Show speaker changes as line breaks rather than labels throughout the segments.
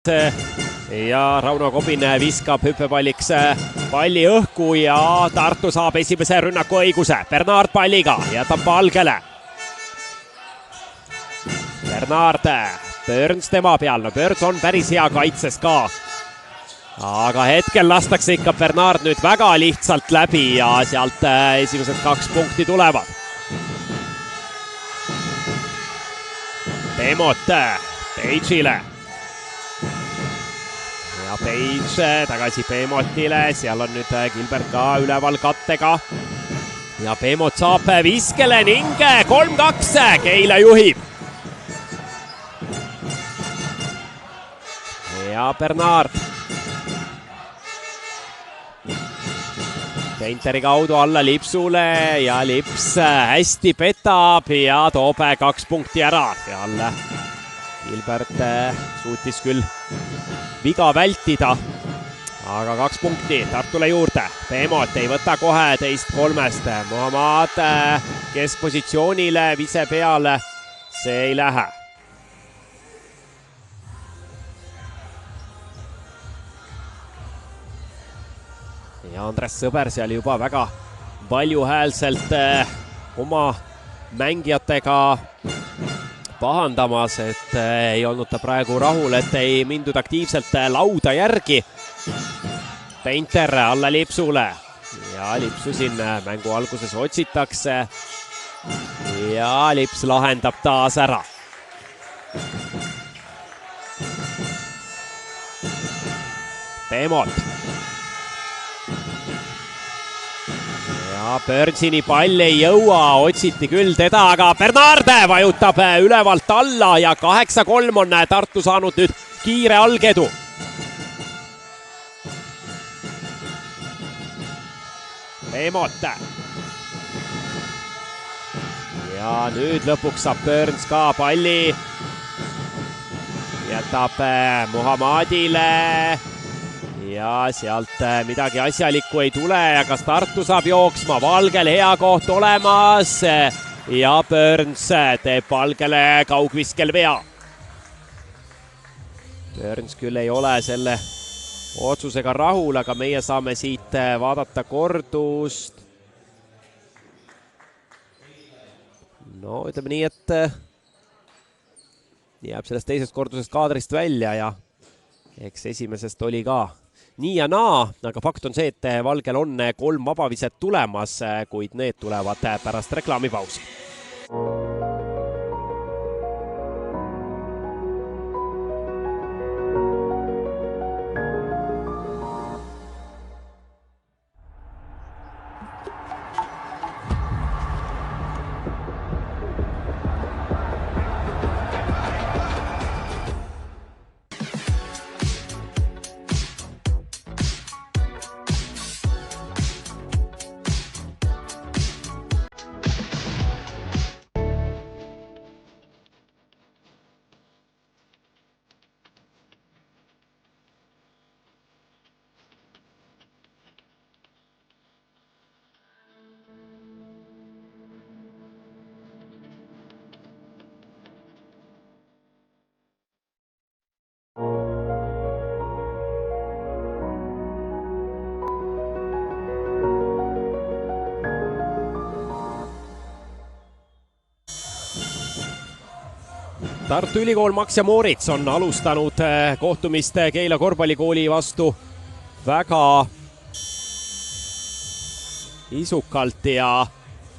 Bernard ja Rauno Kobin viskab hüppepalliks palli õhku ja Tartu saab esimese rünnaku õiguse. Bernard palliga jätab Valgele. Bernard, Burns tema peal, no Burns on päris hea kaitses ka. Aga hetkel lastakse ikka Bernard nüüd väga lihtsalt läbi ja sealt esimesed 2 punkti tulevad. Peemot Page'ile. Ja Page tagasi Peemotile, seal on nüüd Gilbert ka üleval kattega. Ja Peemot saab viskele ning 3-2 Keila juhib. Ja Bernard. Painteri kaudu alla Lipsule ja Lips hästi petab ja toob 2 punkti ära. Seal Gilbert suutis küll viga vältida, aga 2 punkti Tartule juurde. Peemot ei võta kohe teist 3. Muhamed keskpositsioonile, vise peale, see ei lähe. Ja Andres Sõber seal juba väga valjuhäälselt oma mängijatega pahandamas, et ei olnud ta praegu rahul, et ei mindud aktiivselt lauda järgi. Painter alla Lipsule ja Lipsu siin mängu alguses otsitakse ja Lips lahendab taas ära. Peemot. Ja Burnsini pall ei jõua, otsiti küll teda, aga Bernard vajutab ülevalt alla ja 8-3 on Tartu saanud nüüd kiire algedu. Peemot. Ja nüüd lõpuks saab Burns ka palli. Jätab Muhamedile. Ja sealt midagi asjalikku ei tule ja kas Tartu saab jooksma? Valgel hea koht olemas ja Burns teeb Valgele kaugviskel vea. Burns küll ei ole selle otsusega rahul, aga meie saame siit vaadata kordust. No ütleme nii, et jääb sellest teisest kordusest kaadrist välja ja eks esimesest oli ka nii ja naa, aga fakt on see, et Valgel on 3 vabaviset tulemas, kuid need tulevad pärast reklaamipausi. Tartu Ülikool Max ja Moritz on alustanud kohtumist Keila korvpallikooli vastu väga isukalt ja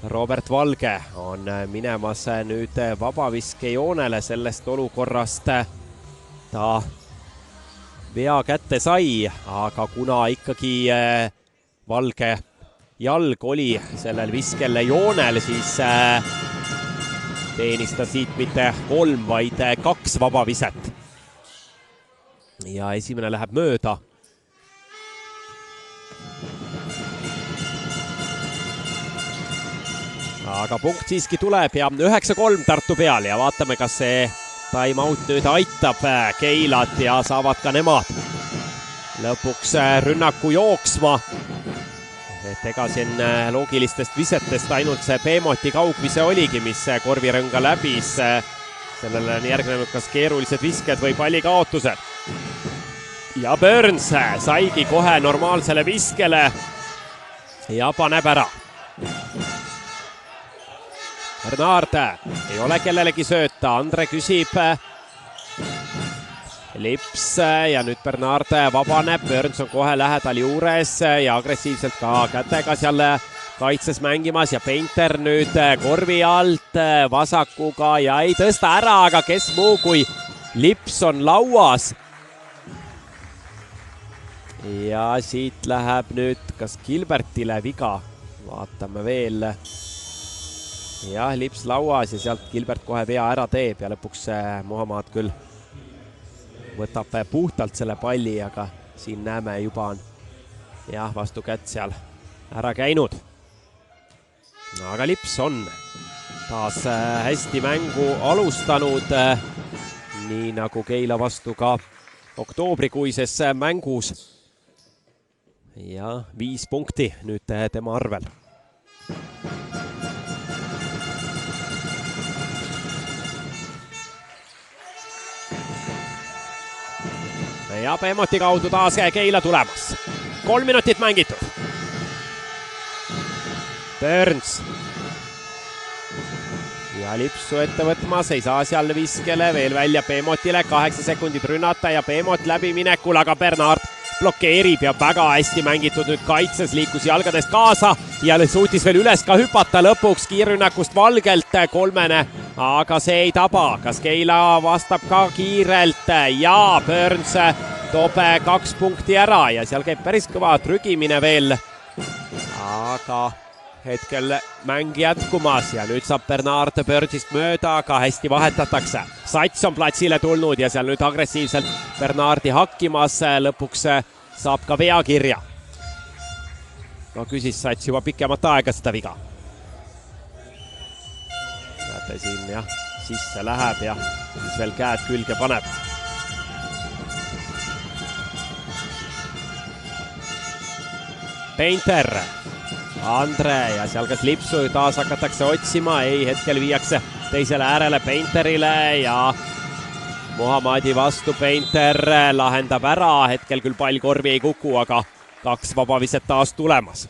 Robert Valge on minemas nüüd vabaviskejoonele. Sellest olukorrast ta vea kätte sai, aga kuna ikkagi Valge jalg oli sellel viskel joonel, siis teenis ta siit mitte 3, vaid 2 vabaviset. Ja esimene läheb mööda. Aga punkt siiski tuleb ja 9-3 Tartu peal ja vaatame, kas see time-out nüüd aitab Keilat ja saavad ka nemad lõpuks rünnaku jooksma. Et ega siin loogilistest visetest ainult see Peemoti kaugvise oligi, mis korvirõnga läbis. Sellele on järgnenud kas keerulised visked või pallikaotused. ja Burns saigi kohe normaalsele viskele ja paneb ära. Bernard ei ole kellelegi sööta, Andre küsib. Lips ja nüüd Bernard vabaneb, Burns on kohe lähedal juures ja agressiivselt ka kätega seal kaitses mängimas ja Painter nüüd korvi alt vasakuga ja ei tõsta ära, aga kes muu kui Lips on lauas. Ja siit läheb nüüd kas Gilbertile viga, vaatame veel. Jah, Lips lauas ja sealt Gilbert kohe vea ära teeb ja lõpuks Muhamed küll võtab puhtalt selle palli, aga siin näeme juba on jah, vastu kätt seal ära käinud. Aga Lips on taas hästi mängu alustanud, nii nagu Keila vastu ka oktoobrikuises mängus. Ja 5 punkti nüüd tema arvel. Ja Beemoti kaudu taas Keila tulemas. 3 minutit mängitud. Burns. Ja Lipsu ette võtmas, ei saa seal viskele, veel välja Beemotile, 8 sekundit rünnata ja Beemot läbiminekul, aga Bernard blokeerib ja väga hästi mängitud nüüd kaitses, liikus jalgadest kaasa ja suutis veel üles ka hüpata lõpuks kiirrünnakust Valgelt 3, aga see ei taba. Kas Keila vastab ka kiirelt ja Burns toob 2 punkti ära ja seal käib päris kõva trügimine veel. Aga hetkel mäng jätkumas ja nüüd saab Bernard Burnsist mööda, aga hästi vahetatakse. Sats on platsile tulnud ja seal nüüd agressiivselt Bernardi hakkimas, lõpuks saab ka veakirja. No küsis Sats juba pikemat aega seda viga. Näete siin jah, sisse läheb ja siis veel käed külge paneb. Painter, Andre ja seal kas Lipsu taas hakatakse otsima, ei, hetkel viiakse teisele äärele Painterile ja Muhamedi vastu Painter lahendab ära, hetkel küll pall korvi ei kuku, aga 2 vabaviset taas tulemas.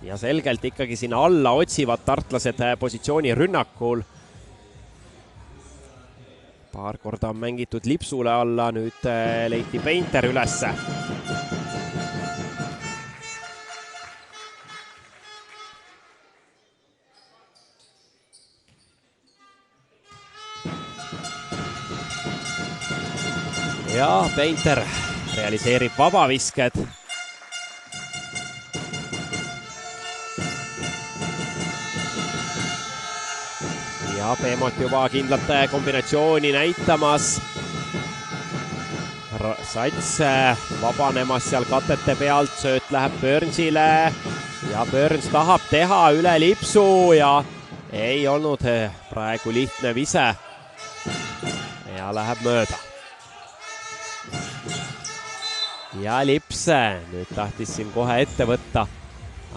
Ja selgelt ikkagi sinna alla otsivad tartlased positsiooni rünnakul. Paar korda on mängitud Lipsule alla, nüüd leiti Painter ülesse. Ja Painter realiseerib vabavisked. Ja Beemot juba kindlat kombinatsiooni näitamas. Sats vabanemas seal katete pealt, sööt läheb Burnsile ja Burns tahab teha üle Lipsu ja ei olnud praegu lihtne vise ja läheb mööda. Ja Lips nüüd tahtis siin kohe ette võtta,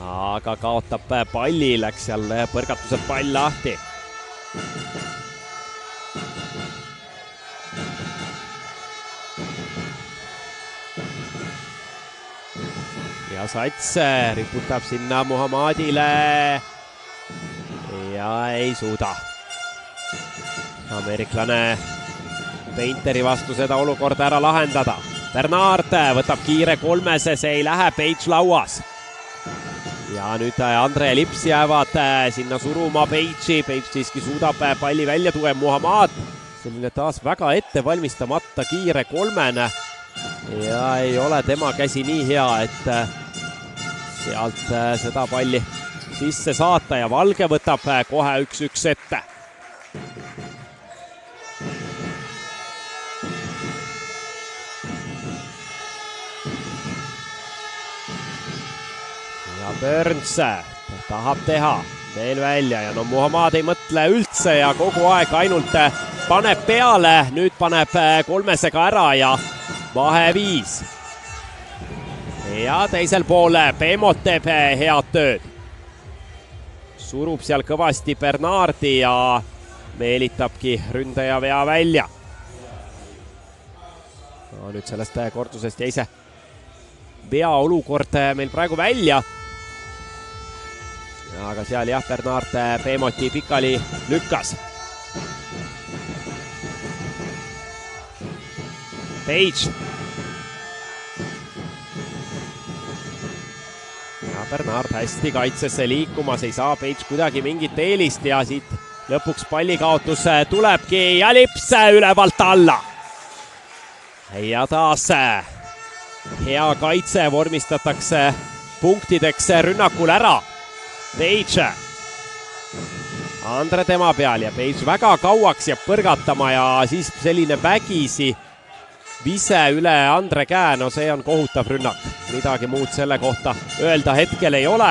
aga kaotab palli, läks seal põrgatuselt pall lahti. Ja Sats riputab sinna Muhamedile ja ei suuda. Ameeriklane Painteri vastu seda olukorda ära lahendada. Bernard võtab kiire 3, see ei lähe, Page lauas. Ja nüüd Andre ja Lips jäävad sinna suruma Page'i, Page siiski suudab palli välja tuua, Muhamed. Selline taas väga ettevalmistamata kiire 3 ja ei ole tema käsi nii hea, et sealt seda palli sisse saata ja Valge võtab kohe 1-1 ette. Burns tahab teha veel välja ja no Muhamed ei mõtle üldse ja kogu aeg ainult paneb peale, nüüd paneb 3 ära ja vahe 5. Ja teisel pool Beemot teeb head tööd. Surub seal kõvasti Bernardi ja meelitabki ründaja vea välja. no, nüüd sellest kordusest jäi see veaolukord meil praegu välja. Aga seal jah, Bernard Beemoti pikali lükkas. Page. Ja Bernard hästi kaitsesse liikumas, ei saa Page kuidagi mingit eelist ja siit lõpuks pallikaotus tulebki ja Lips ülevalt alla. Ja taas hea kaitse vormistatakse punktideks rünnakul ära. Page, Andre tema peal ja Page väga kauaks jääb põrgatama ja siis selline vägisi vise üle Andre käe, no see on kohutav rünnak. Midagi muud selle kohta öelda hetkel ei ole.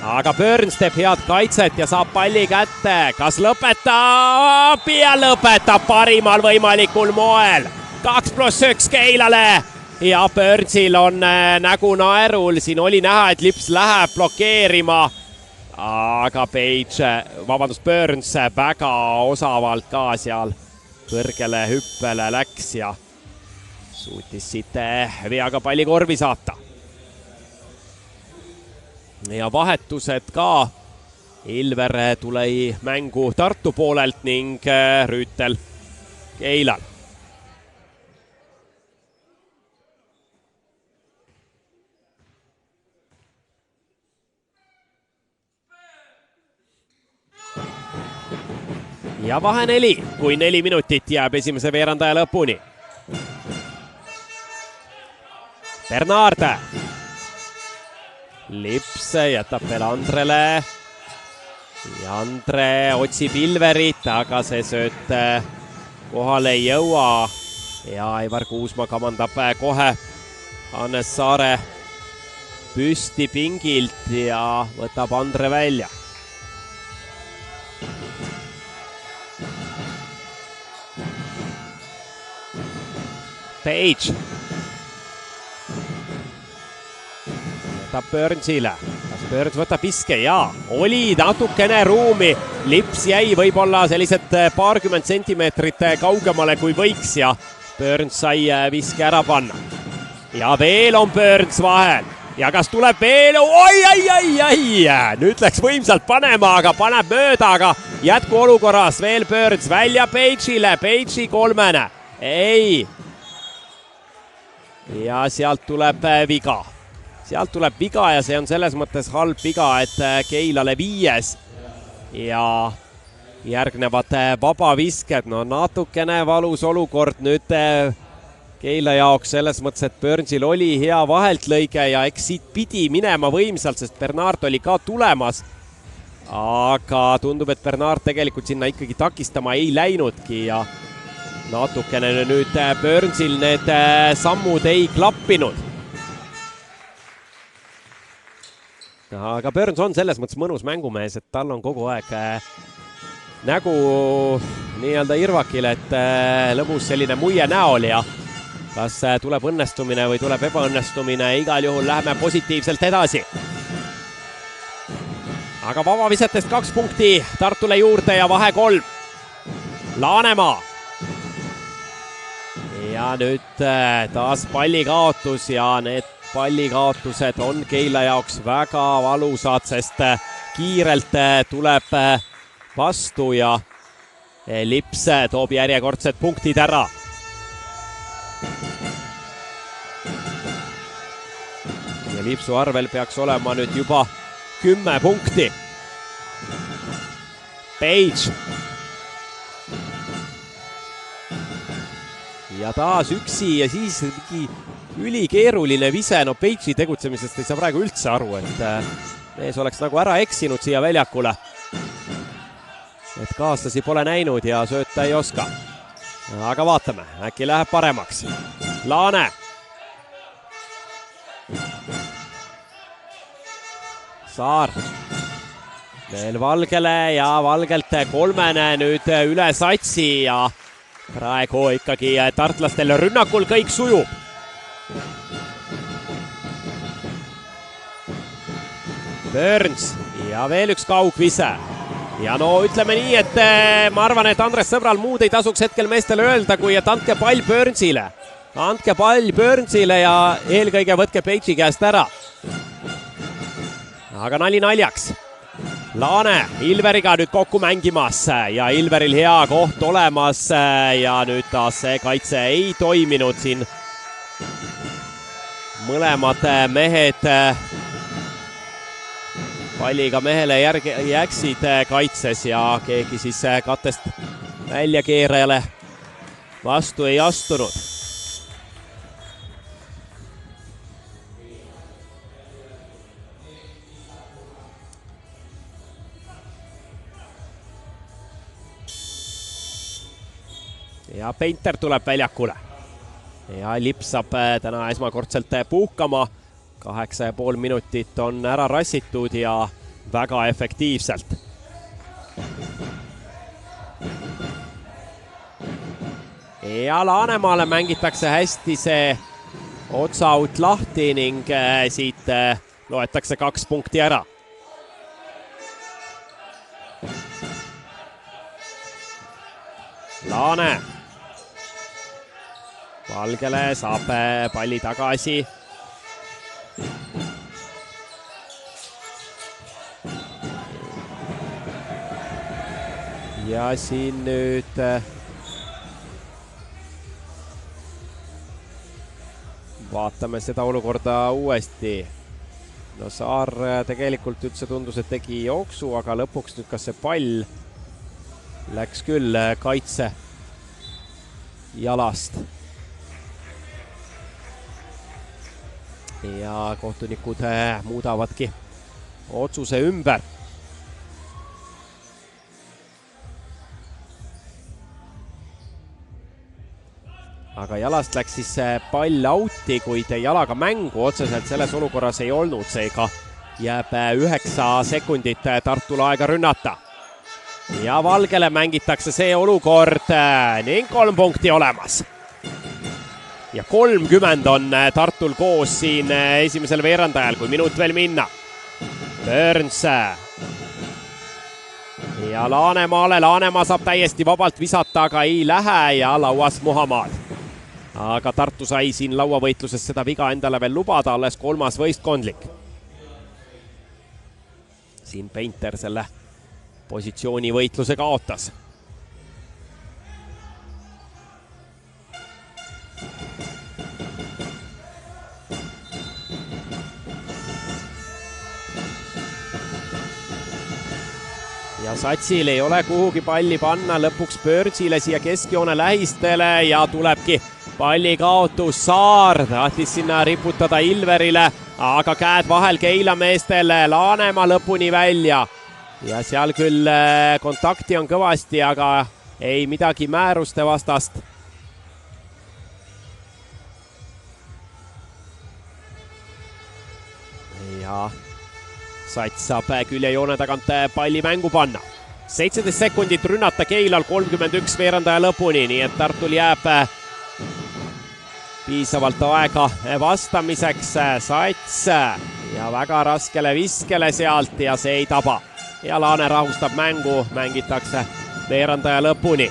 Aga Burns teeb head kaitset ja saab palli kätte. Kas lõpetab? Ja lõpetab parimal võimalikul moel. 2+1 Keilale. Ja Burnsil on nägu naerul. Siin oli näha, et Lips läheb blokeerima. Aga Burns väga osavalt ka seal kõrgele hüppele läks ja suutis siit veaga palli korvi saata. Ja vahetused ka. Ilver tuli mängu Tartu poolelt ning Rüütel Keilal. Ja vahe 4, kui 4 minutit jääb esimese veerandaja lõpuni. Bernard. Lips jätab veel Andrele. Ja Andre otsib Ilverit, aga see sööt kohale ei jõua. Ja Aivar Kuusma kamandab kohe Hannes Saare püsti pingilt ja võtab Andre välja. Page. Võtab Burnsile. Kas Burns võtab piske? Jaa, oli natukene ruumi. Lips jäi võib-olla sellised paarkümmend sentimeetrit kaugemale kui võiks ja Burns sai viske ära panna. Ja veel on Burns vahel. Ja kas tuleb veel? Oi! Nüüd läks võimsalt panema, aga paneb mööda, aga jätkuolukorras veel Burns välja Page'ile. Page'i kolmene. Ei. Ja sealt tuleb viga. Sealt tuleb viga ja see on selles mõttes halb viga, et Keilale 5. Ja järgnevad vabavisked. No natukene valus olukord nüüd Keila jaoks selles mõttes, et Burnsil oli hea vaheltlõige ja eks siit pidi minema võimsalt, sest Bernard oli ka tulemas. Aga tundub, et Bernard tegelikult sinna ikkagi takistama ei läinudki ja natukene nüüd Burnsil need sammud ei klappinud. Aga Burns on selles mõttes mõnus mängumees, et tal on kogu aeg nägu nii-öelda irvakil, et lõbus selline muie näol ja kas tuleb õnnestumine või tuleb ebaõnnestumine, igal juhul läheme positiivselt edasi. Aga vabavisetest 2 punkti Tartule juurde ja vahe 3. Laanemaa. Ja nüüd taas pallikaotus ja need pallikaotused on Keila jaoks väga valusad, sest kiirelt tuleb vastu ja Lips toob järjekordsed punktid ära. Ja Lipsu arvel peaks olema nüüd juba 10 punkti. Page. Ja taas üksi ja siis ülikeeruline vise. No Page'i tegutsemisest ei saa praegu üldse aru, et mees oleks nagu ära eksinud siia väljakule. Et kaaslasi pole näinud ja sööta ei oska. Aga vaatame, äkki läheb paremaks. Laane. Saar. Veel Valgele ja Valgelt kolmene nüüd üle satsi ja praegu ikkagi tartlastel rünnakul kõik sujub. Burns ja veel üks kaugvise. Ja no ütleme nii, et ma arvan, et Andres Sõbral muud ei tasuks hetkel meestele öelda, kui et andke pall Burnsile. andke pall Burnsile ja eelkõige võtke Peitsi käest ära. Aga nali naljaks. Laane Ilveriga nüüd kokku mängimas ja Ilveril hea koht olemas ja nüüd taas see kaitse ei toiminud siin. Mõlemad mehed palliga mehele jääksid kaitses ja keegi siis katest väljakeerajale vastu ei astunud. Ja Painter tuleb väljakule. Ja Lips saab täna esmakordselt puhkama. 8,5 minutit on ära rassitud ja väga efektiivselt. Ja Laanemaale mängitakse hästi see otsaut lahti ning siit loetakse 2 punkti ära. Laane Valgele saab palli tagasi. Ja siin nüüd vaatame seda olukorda uuesti. No Saar tegelikult üldse tundus, et tegi jooksu, aga lõpuks nüüd kas see pall läks küll kaitse jalast. Ja kohtunikud muudavadki otsuse ümber. Aga jalast läks siis pall outi, kuid jalaga mängu otseselt selles olukorras ei olnud, seega jääb 9 sekundit Tartul aega rünnata. Ja Valgele mängitakse see olukord ning 3 punkti olemas. Ja 30 on Tartul koos siin esimesel veerandajal, kui minut veel minna. Burns. Ja Laanemaale, Laanemaa saab täiesti vabalt visata, aga ei lähe ja lauas Muhamed. Aga Tartu sai siin lauavõitluses seda viga endale veel lubada, alles 3. võistkondlik. Siin Painter selle positsioonivõitluse kaotas. Ja Satsil ei ole kuhugi palli panna, lõpuks Burnsile siia keskjoone lähistele ja tulebki palli kaotus. Saar tahtis sinna riputada Ilverile, aga käed vahel Keila meestel, Laanemaa lõpuni välja. Ja seal küll kontakti on kõvasti, aga ei midagi määruste vastast. Ja Sats saab küljejoone tagant palli mängu panna. 17 sekundit rünnata Keilal, 31 veerandaja lõpuni, nii et Tartul jääb piisavalt aega vastamiseks. Sats ja väga raskele viskele sealt ja see ei taba. Ja Laane rahustab mängu, mängitakse veerandaja lõpuni.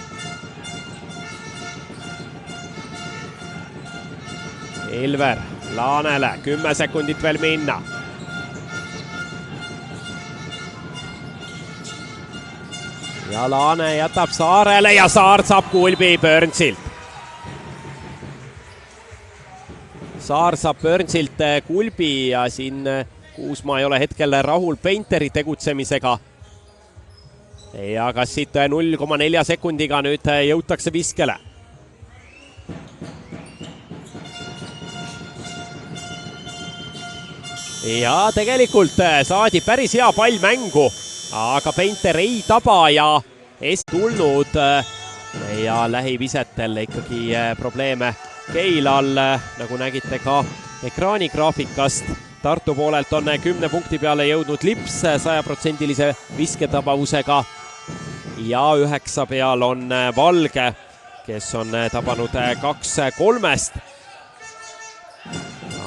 Ilver Laanele, 10 sekundit veel minna. Ja Laane jätab Saarele ja Saar saab kulbi Burnsilt. Saar saab Burnsilt kulbi ja siin Kuusmaa ei ole hetkel rahul Painteri tegutsemisega. Ja kas siit 0,4 sekundiga nüüd jõutakse viskele? Ja tegelikult saadi päris hea pall mängu, aga Painter ei taba ja tulnud ja lähivisetel ikkagi probleeme Keilal, nagu nägite ka ekraanigraafikast. Tartu poolelt on 10 punkti peale jõudnud Lips 100%-lise visketabavusega ja 9 peal on Valge, kes on tabanud 2-3-st.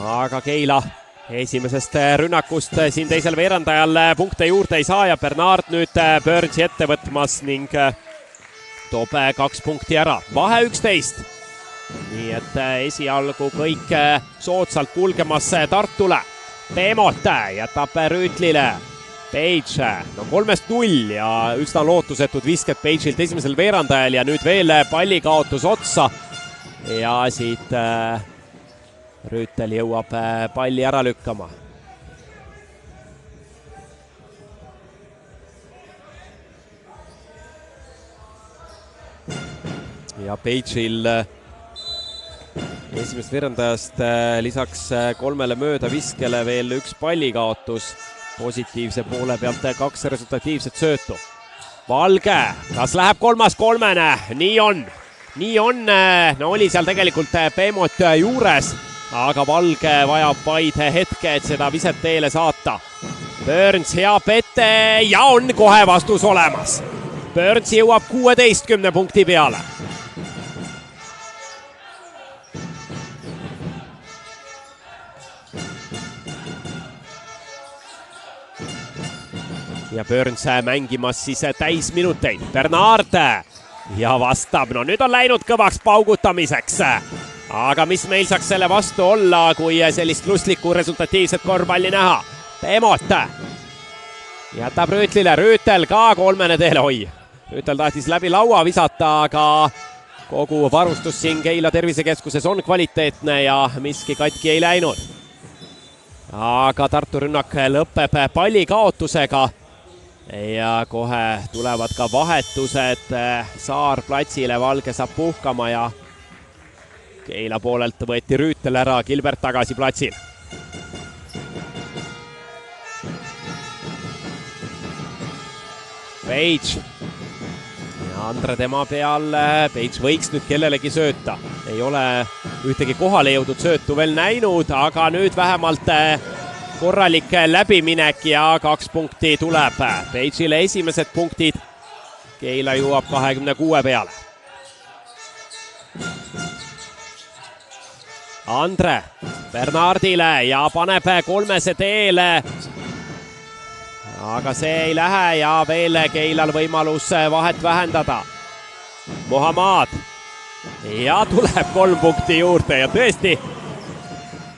Aga Keila esimesest rünnakust siin teisel veerandajal punkte juurde ei saa ja Bernard nüüd Burnsi ette võtmas ning toob 2 punkti ära. Vahe 11. nii et esialgu kõik soodsalt kulgemas Tartule. Peemot jätab Rüütlile. Page, no 3-0 ja üsna lootusetud visked Page'ilt esimesel veerandajal ja nüüd veel pallikaotus otsa. Ja siit Rüütel jõuab palli ära lükkama. Ja Page'il esimest veerandajast lisaks 3 möödaviskele veel 1 pallikaotus. Positiivse poole pealt 2 resultatiivset söötu. Valge, kas läheb 3-3? Nii on. Nii on, no oli seal tegelikult Peemot juures, aga Valge vajab vaid hetke, et seda viset teele saata. Burns heab ette ja on kohe vastus olemas. Burns jõuab 16 punkti peale. Ja Burns mängimas siis täisminuteid. Bernard ja vastab. No nüüd on läinud kõvaks paugutamiseks. Aga mis meil saaks selle vastu olla, kui sellist lustlikku resultatiivset korvpalli näha? Peemot jätab Rüütlile. Rüütel ka 3. teele. Oi, Rüütel tahtis läbi laua visata, aga kogu varustus siin Keila tervisekeskuses on kvaliteetne ja miski katki ei läinud. Aga Tartu rünnak lõpeb pallikaotusega. Ja kohe tulevad ka vahetused. Saar platsile, Valge saab puhkama ja Keila poolelt võeti Rüütel ära, Gilbert tagasi platsil. Page ja Andre tema peal. Page võiks nüüd kellelegi sööta. Ei ole ühtegi kohale jõudnud söötu veel näinud, aga nüüd vähemalt korralik läbiminek ja 2 punkti tuleb. Page'ile esimesed punktid. Keila jõuab 26 peale. Andre Bernardile ja paneb 3 teele. Aga see ei lähe ja veel Keilal võimalus vahet vähendada. Muhammad ja tuleb 3 punkti juurde ja tõesti,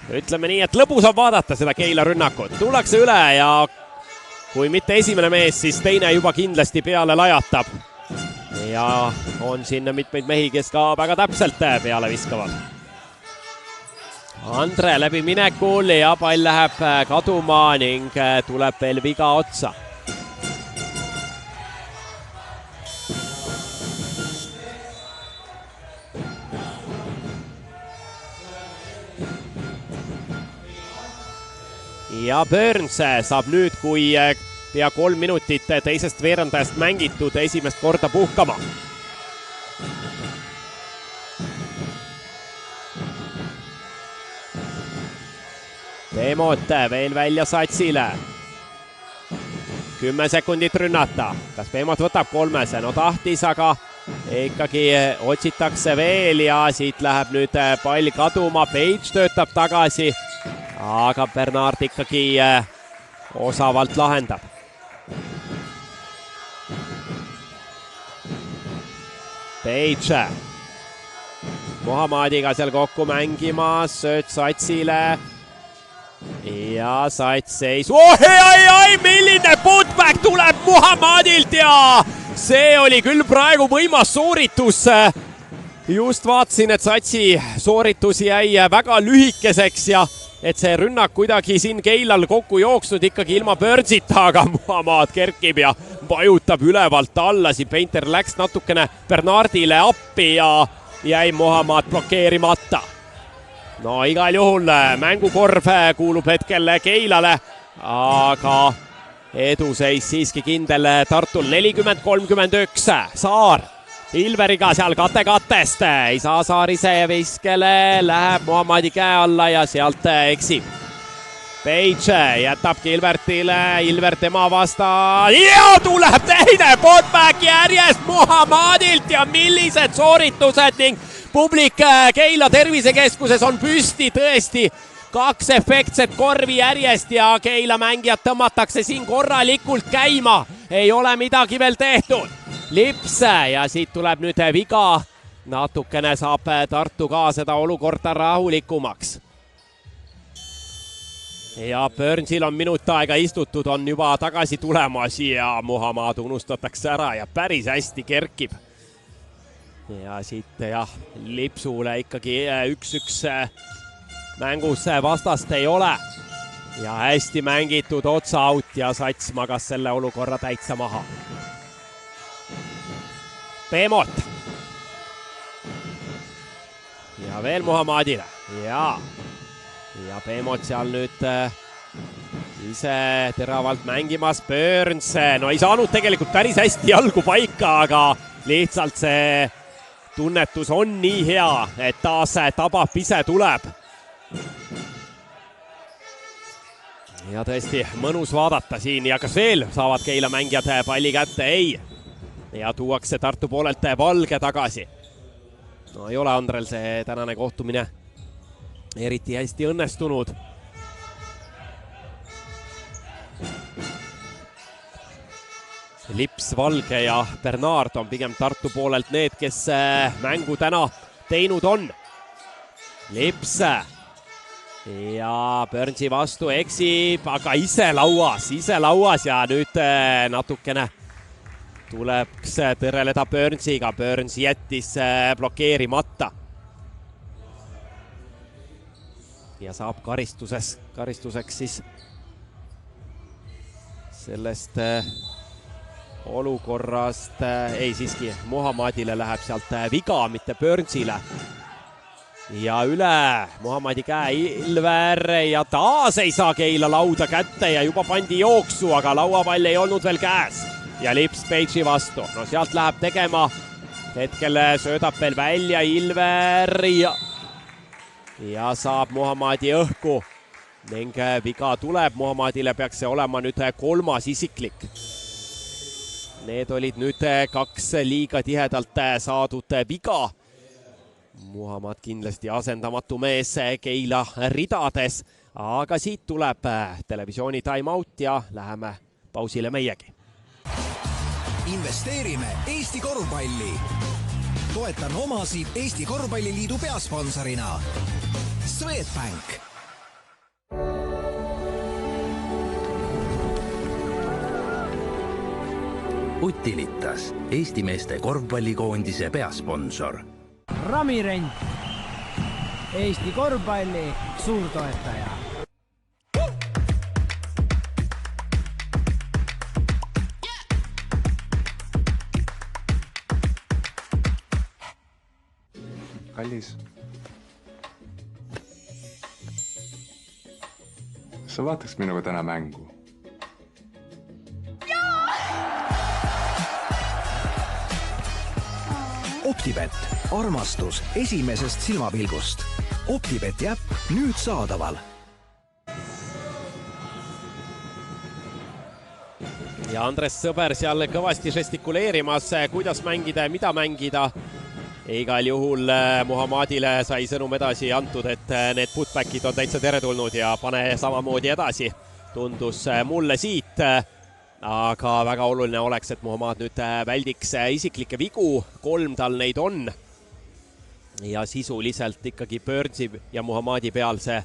ütleme nii, et lõbus on vaadata seda Keila rünnakut. Tullakse üle ja kui mitte esimene mees, siis teine juba kindlasti peale lajatab. Ja on siin mitmeid mehi, kes ka väga täpselt peale viskavad. Andre läbi minekul ja pall läheb kaduma ning tuleb veel viga otsa. Ja Burns saab nüüd, kui pea 3 minutit teisest veerandajast mängitud, esimest korda puhkama. Peemot veel välja satsile. 10 sekundit rünnata. Kas Peemot võtab 3? No tahtis, aga ikkagi otsitakse veel ja siit läheb nüüd pall kaduma. Page töötab tagasi. Aga Bernard ikkagi osavalt lahendab. Page Muhammadiga seal kokku mängimas, sööt satsile. Ja sats seis. Milline putback tuleb Muhammadilt ja see oli küll praegu võimas sooritus. Just vaatasin, et satsi sooritus jäi väga lühikeseks ja et see rünnak kuidagi siin Keilal kokku jooksnud ikkagi ilma Burnsita, aga Muhammad kerkib ja vajutab ülevalt alla. Siin Painter läks natukene Bernardile appi ja jäi Muhammad blokeerimata. No igal juhul mängukorv kuulub hetkel Keilale, aga eduseis siiski kindel Tartul 40-31. Saar Ilveriga seal kate-katest, ei saa Saar ise viskele, läheb Muhammadi käe alla ja sealt eksib. Page jätab Gilbertile, Ilvert tema vastas ja tuleb teine putback järjest Muhammadilt ja millised sooritused ning publik Keila tervisekeskuses on püsti tõesti. 2 efektset korvi järjest ja Keila mängijad tõmmatakse siin korralikult käima. Ei ole midagi veel tehtud. Lips ja siit tuleb nüüd viga natukene saab Tartu ka seda olukorda rahulikumaks. Ja Burnsil on minut aega istutud, on juba tagasi tulemas ja Muhammad unustatakse ära ja päris hästi kerkib. Ja siit jah, Lipsule ikkagi 1-1 mängus vastast ei ole. Ja hästi mängitud otsa out ja Sats magas selle olukorra täitsa maha. Peemot. Ja veel Muhammadile. Ja Peemot seal nüüd ise teravalt mängimas. Burns, no ei saanud tegelikult päris hästi jalgu paika, aga lihtsalt see tunnetus on nii hea, et taas tabab ise tuleb. Ja tõesti mõnus vaadata siin ja kas veel saavad Keila mängijad palli kätte? Ei. Ja tuuakse Tartu poolelt Valge tagasi. No ei ole Andrel see tänane kohtumine eriti hästi õnnestunud. Lips, Valge ja Bernard on pigem Tartu poolelt need, kes mängu täna teinud on. Lips ja Burnsi vastu eksib, aga ise lauas ja nüüd natukene tuleks tõreleda Burnsiga. Burns jättis blokeerimata. Ja saab karistuseks siis sellest olukorrast, ei siiski, Muhammadile läheb sealt viga, mitte Burnsile. Ja üle Muhammadi käe Ilver ja taas ei saa Keila lauda kätte ja juba pandi jooksu, aga lauapall ei olnud veel käes. Ja Lips Page'i vastu, no sealt läheb tegema, hetkel söödab veel välja Ilver ja saab Muhammadi õhku ning viga tuleb. Muhammadile peaks see olema nüüd 3. isiklik. Need olid nüüd 2 liiga tihedalt saadud viga. Muhammad kindlasti asendamatu mees Keila ridades, aga siit tuleb televisiooni time-out ja läheme pausile meiegi.
Investeerime Eesti korvpalli. Toetan omasid Eesti Korvpalliliidu peasponsorina. Swedbank.
Utilitas, Eesti meeste korvpallikoondise peasponsor.
Ramirent, Eesti korvpalli suurtoetaja.
Kallis, sa vaataks minuga täna mängu?
Optibet, armastus esimesest silmapilgust. Optibeti äpp nüüd saadaval.
Ja Andres Sõber seal kõvasti žestikuleerimas, kuidas mängida ja mida mängida. Igal juhul Muhammadile sai sõnum edasi antud, et need putbackid on täitsa teretulnud ja pane samamoodi edasi. Tundus mulle siit, aga väga oluline oleks, et Muhammad nüüd väldiks isiklikke vigu. 3 tal neid on. Ja sisuliselt ikkagi Burnsi ja Muhammadi peal see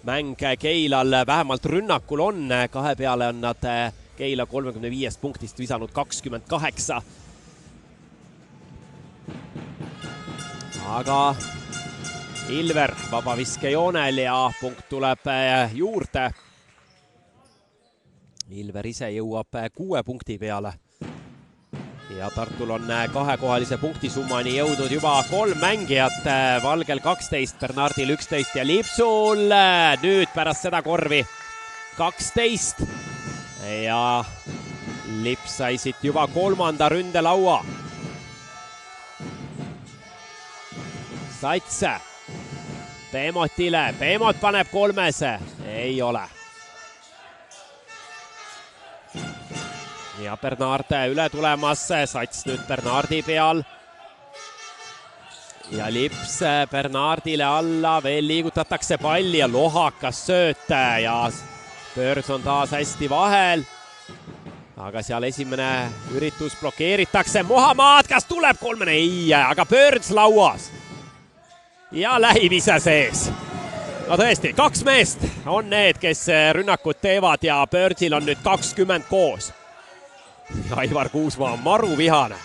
mäng Keilal vähemalt rünnakul on. 2 peale on nad Keila 35 punktist visanud 28. Aga Ilver vabaviskejoonel ja punkt tuleb juurde. Ilver ise jõuab 6 punkti peale. Ja Tartul on 2-kohalise punktisummani jõudnud juba 3 mängijat. Valgel 12, Bernardil 11 ja Lipsul nüüd pärast seda korvi 12. Ja Lips sai siit juba 3. ründelaua. Sats Peemotile, Peemot paneb 3. Ei ole. Ja Bernard üle tulemas, Sats nüüd Bernardi peal. Ja Lips Bernardile alla, veel liigutatakse palli ja lohakas sööt ja Burns on taas hästi vahel. aga seal esimene üritus blokeeritakse. Muhamed, kas tuleb kolmene? Ei, aga Burns lauas. Ja lähivise sees. No tõesti, 2 meest on need, kes rünnakut teevad ja Burnsil on nüüd 20 koos. Aivar Kuusmaa on maru vihane.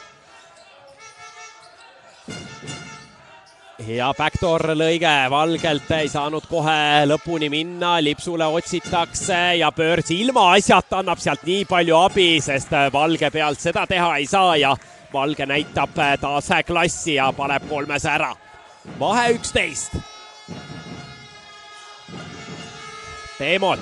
Ja backdoor lõige Valgelt ei saanud kohe lõpuni minna, Lipsule otsitakse ja Burns ilma asjata annab sealt nii palju abi, sest Valge pealt seda teha ei saa ja Valge näitab taas klassi ja paneb 3 ära. Vahe 11. Teemot.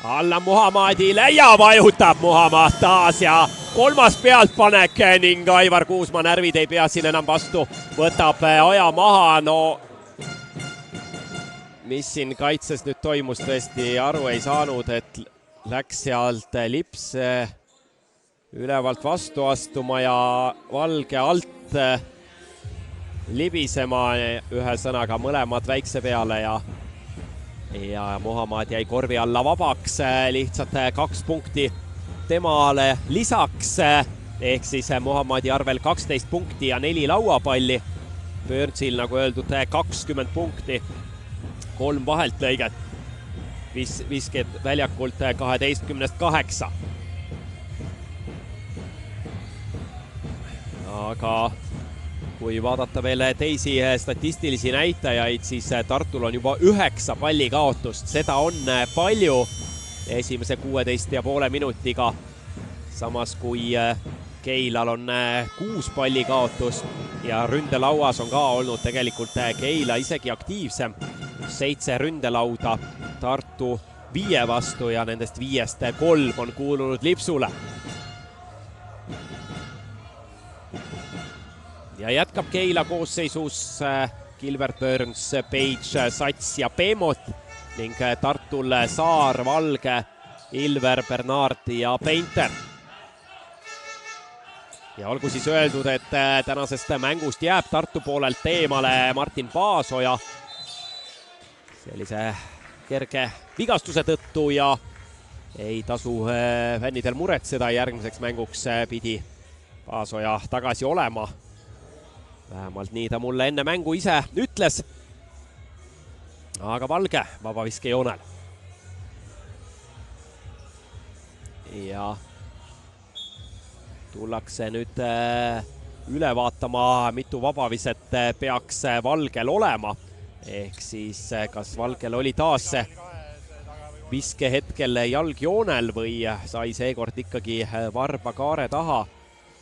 Alla Muhamedile ja vajutab Muhamed taas ja 3. pealtpanek ning Aivar Kuusmaa närvid ei pea siin enam vastu. Võtab aja maha, no mis siin kaitses nüüd toimus, tõesti aru ei saanud, et läks sealt Lips ülevalt vastu astuma ja Valge alt libisema, ühesõnaga mõlemad väikse peale ja Muhamed jäi korvi alla vabaks, lihtsalt 2 punkti temale lisaks, ehk siis Muhamedi arvel 12 punkti ja 4 lauapalli. Burnsil, nagu öeldud, 20 punkti, 3 vahelt lõiget, visked väljakult 12-8. Aga kui vaadata veel teisi statistilisi näitajaid, siis Tartul on juba 9 palli kaotust. Seda on palju esimese 16,5 minutiga. Samas kui Keilal on 6 palli kaotust ja ründelauas on ka olnud tegelikult Keila isegi aktiivsem. 7 ründelauda Tartu 5 vastu ja nendest 5-st 3 on kuulunud Lipsule. Ja jätkab Keila koosseisus Gilbert Burns, Page, Sats ja Peemot ning Tartul Saar, Valge, Ilver, Bernard ja Painter. Ja olgu siis öeldud, et tänasest mängust jääb Tartu poolelt eemale Martin Paasoja sellise kerge vigastuse tõttu ja ei tasu fännidel muretseda, järgmiseks mänguks pidi Paasoja tagasi olema. Vähemalt nii ta mulle enne mängu ise ütles. Aga Valge vabaviskejoonel. Ja tullakse nüüd üle vaatama, mitu vabaviset peaks Valgel olema. Ehk siis kas Valgel oli taas viske hetkel jalgjoonel või sai seekord ikkagi varba kaare taha.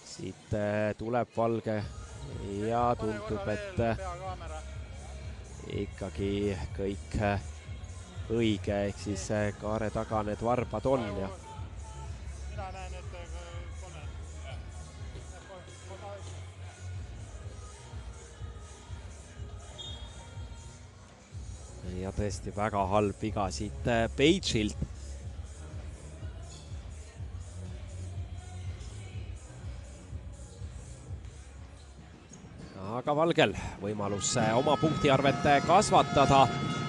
Siit tuleb Valge ja tundub, et ikkagi kõik õige, ehk siis kaare taga need varbad on ja tõesti väga halb viga siit Page'ilt. Aga Valgel võimalus oma punktiarvet kasvatada.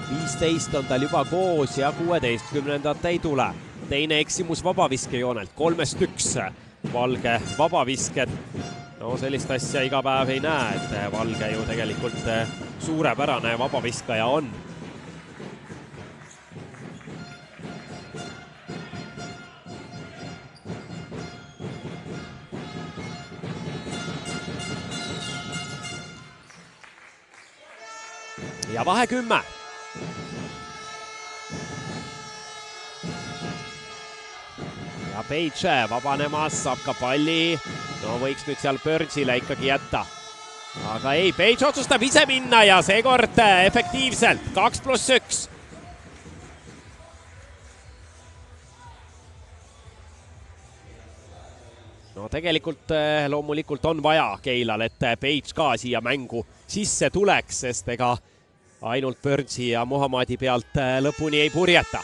15 on tal juba koos ja 16. ei tule. Teine eksimus vabaviskejoonelt, 3-1 Valge vabavisked. No sellist asja iga päev ei näe, et Valge ju tegelikult suurepärane vabaviskaja on. Ja vahe 10. Ja Page vabanemas, saab ka palli. No võiks nüüd seal Burnsile ikkagi jätta. Aga ei, Page otsustab ise minna ja seekord efektiivselt 2+1. No tegelikult loomulikult on vaja Keilal, et Page ka siia mängu sisse tuleks, sest ega ainult Burnsi ja Muhamedi pealt lõpuni ei purjeta.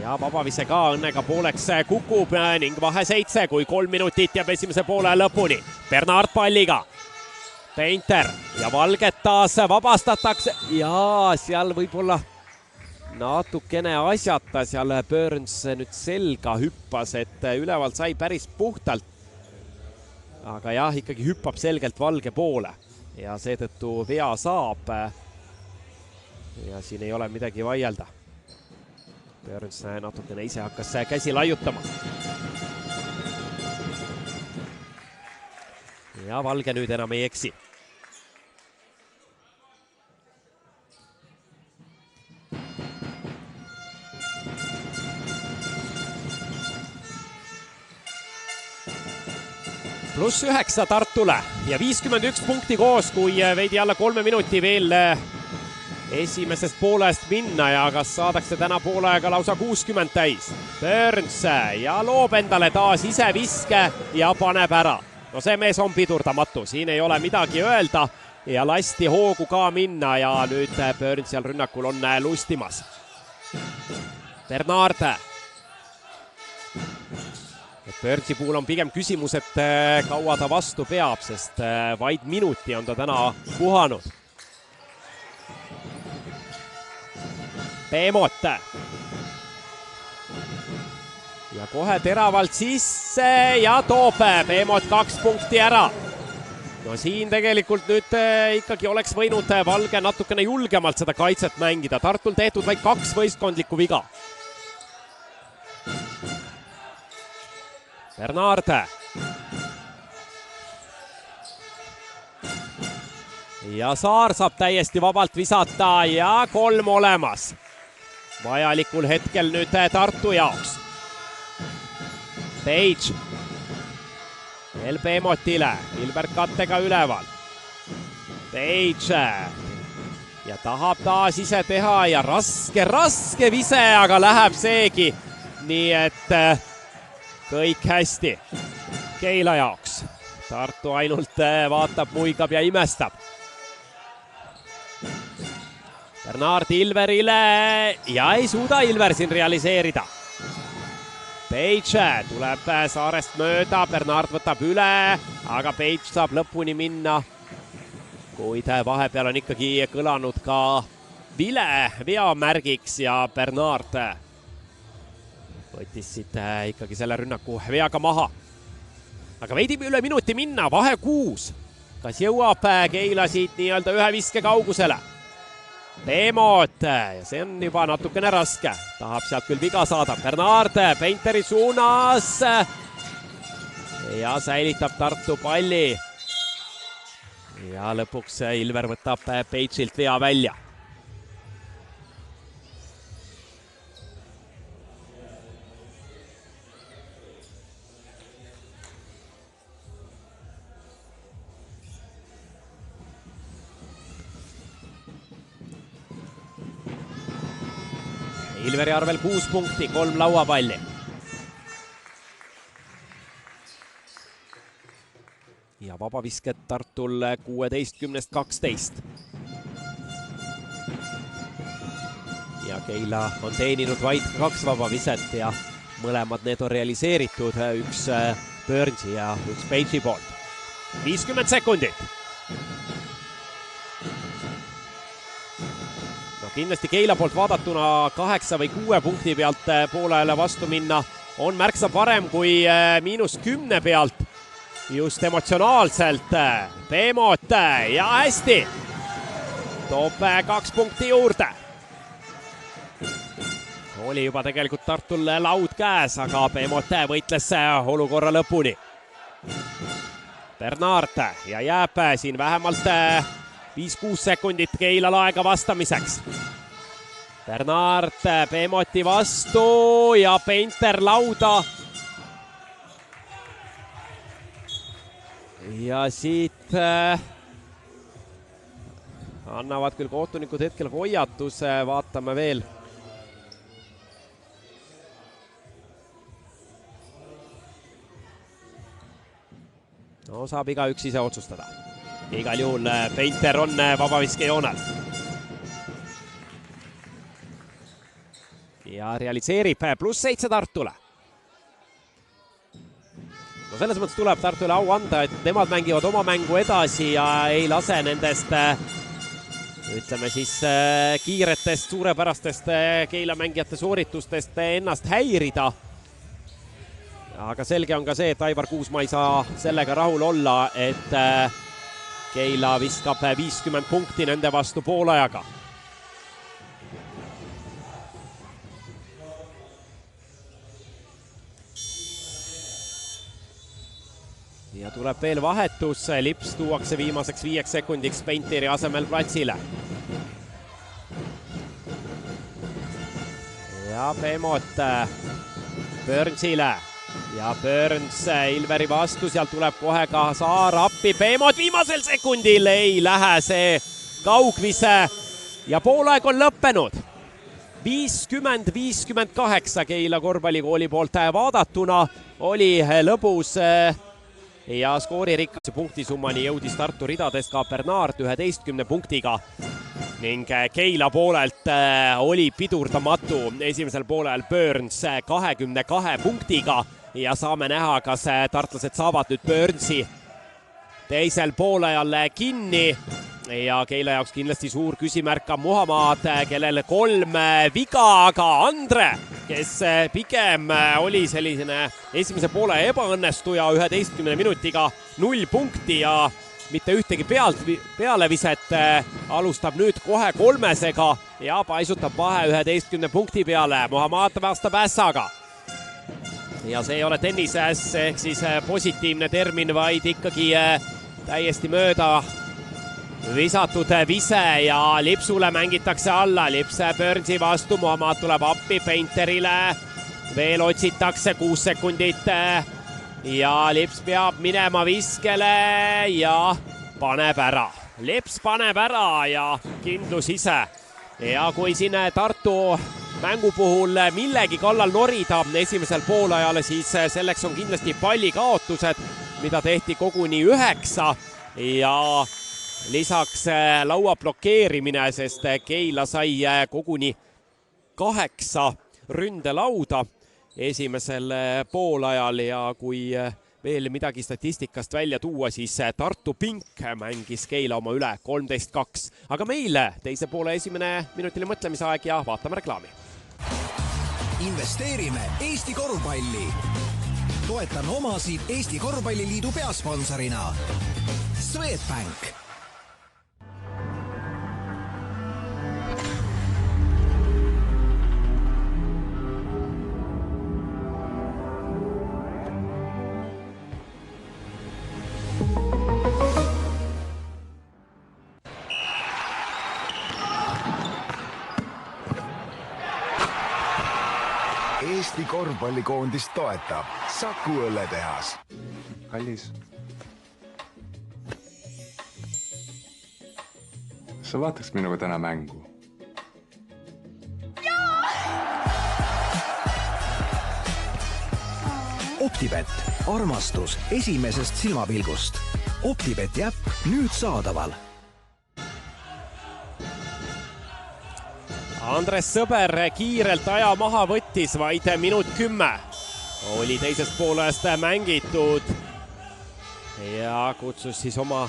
Ja vabavise ka õnnega pooleks kukub ning vahe 7, kui 3 minutit jääb esimese poole lõpuni. Bernard palliga. Painter ja Valget taas vabastatakse ja seal võib-olla natukene asjata seal Burns nüüd selga hüppas, et ülevalt sai päris puhtalt. Aga jah, ikkagi hüppab selgelt Valge poole ja seetõttu vea saab. Ja siin ei ole midagi vaielda. Burns natukene ise hakkas käsi laiutama. Ja Valge nüüd enam ei eksi. +9 Tartule ja 51 punkti koos, kui veidi alla 3 minuti veel esimesest poolest minna ja kas saadakse täna poolaega lausa 60 täis. Burns ja loob endale taas ise viske ja paneb ära. No see mees on pidurdamatu, siin ei ole midagi öelda ja lasti hoogu ka minna ja nüüd Burns seal rünnakul on lustimas. Bernard. Burnsi puhul on pigem küsimus, et kaua ta vastu peab, sest vaid minuti on ta täna puhanud. Peemot. Ja kohe teravalt sisse ja toob Peemot 2 punkti ära. No siin tegelikult nüüd ikkagi oleks võinud Valge natukene julgemalt seda kaitset mängida. Tartul tehtud vaid 2 võistkondlikku viga. Bernard. Ja Saar saab täiesti vabalt visata ja 3 olemas. Vajalikul hetkel nüüd Tartu jaoks. Page. Veel Peemotile. Ilbert kattega üleval. Page. Ja tahab taas ise teha ja raske vise, aga läheb seegi. Nii et kõik hästi Keila jaoks. Tartu ainult vaatab, muigab ja imestab. Bernard Ilverile ja ei suuda Ilver siin realiseerida. Page tuleb Saarest mööda, Bernard võtab üle, aga Page saab lõpuni minna. Kuid vahepeal on ikkagi kõlanud ka vile veamärgiks ja Bernard võttis siit ikkagi selle rünnaku veaga maha. Aga veidi üle minuti minna, vahe 6. Kas jõuab Keila siit nii-öelda ühe viske kaugusele? Peemot ja see on juba natukene raske. Tahab sealt küll viga saada. Bernard Painteri suunas. Ja säilitab Tartu palli. Ja lõpuks Ilver võtab Page'ilt vea välja. Ilveri arvel 6 punkti, 3 lauapalli. Ja vabavisked Tartul 16-12. Ja Keila on teeninud vaid 2 vabaviset ja mõlemad need on realiseeritud. Üks Burnsi ja üks Page'i poolt. 50 sekundit. Kindlasti Keila poolt vaadatuna 8 või 6 punkti pealt poolele vastu minna on märksa parem kui -10 pealt. Just emotsionaalselt. Peemot ja hästi. Toob 2 punkti juurde. Oli juba tegelikult Tartul laud käes, aga Peemot võitles olukorra lõpuni. Bernard ja jääb siin vähemalt 5-6 sekundit Keilal aega vastamiseks. Bernard Peemoti vastu ja Painter lauda. Ja siit annavad küll kohtunikud hetkel hoiatuse, vaatame veel. No saab igaüks ise otsustada. Igal juhul Painter on vabaviske joonel. Ja realiseerib +7 Tartule. No selles mõttes tuleb Tartule au anda, et nemad mängivad oma mängu edasi ja ei lase nendest ütleme siis kiiretest, suurepärastest Keila mängijate sooritustest ennast häirida. Aga selge on ka see, et Aivar Kuusma ei saa sellega rahul olla, et Keila viskab 50 punkti nende vastu poolajaga. Ja tuleb veel vahetus, Lips tuuakse viimaseks 5 sekundiks Painteri asemel platsile. Ja Peemot Burnsile ja Burns Ilveri vastu, sealt tuleb kohe ka Saar appi. Peemot viimasel sekundil ei lähe see kaugvise ja poolaeg on lõppenud. 50-58 Keila korvpallikooli poolt vaadatuna oli lõbus ja skooririkkuse punktisummani jõudis Tartu ridades ka Bernard 11 punktiga ning Keila poolelt oli pidurdamatu esimesel poolel Burns 22 punktiga ja saame näha, kas tartlased saavad nüüd Burnsi teisel poolajal kinni ja Keila jaoks kindlasti suur küsimärk on Muhamed, kellel 3 viga, aga Andre, kes pigem oli selline esimese poole ebaõnnestuja 11 minutiga 0 punkti ja mitte ühtegi pealeviset, alustab nüüd kohe 3-sega ja paisutab vahe 11 punkti peale. Muhamed vastab ässaga. Ja see ei ole tennises ehk siis positiivne termin, vaid ikkagi täiesti mööda visatud vise ja Lipsule mängitakse alla. Lips Burnsi vastu, Muhamed tuleb appi Painterile. Veel otsitakse 6 sekundit ja Lips peab minema viskele ja paneb ära. Lips paneb ära ja kindlus ise. Ja kui siin Tartu mängu puhul millegi kallal norida esimesel poolajal, siis selleks on kindlasti pallikaotused, mida tehti koguni 9 ja lisaks laua blokeerimine, sest Keila sai koguni 8 ründelauda esimesel poolajal ja kui veel midagi statistikast välja tuua, siis Tartu Pink mängis Keila oma üle 13-2. Aga meile teise poole esimene minutile mõtlemisaeg ja vaatame reklaami.
Investeerime Eesti korvpalli. Toetan omasid Eesti Korvpalliliidu peasponsorina. Swedbank.
Eesti korvpallikoondist toetab Saku õlletehas.
Kallis. Sa vaataks minuga täna mängu?
Optibet. Armastus esimesest silmapilgust. Optibeti äpp nüüd saadaval.
Andres Sõber kiirelt aja maha võttis, vaid minut 10 oli teisest poolest mängitud ja kutsus siis oma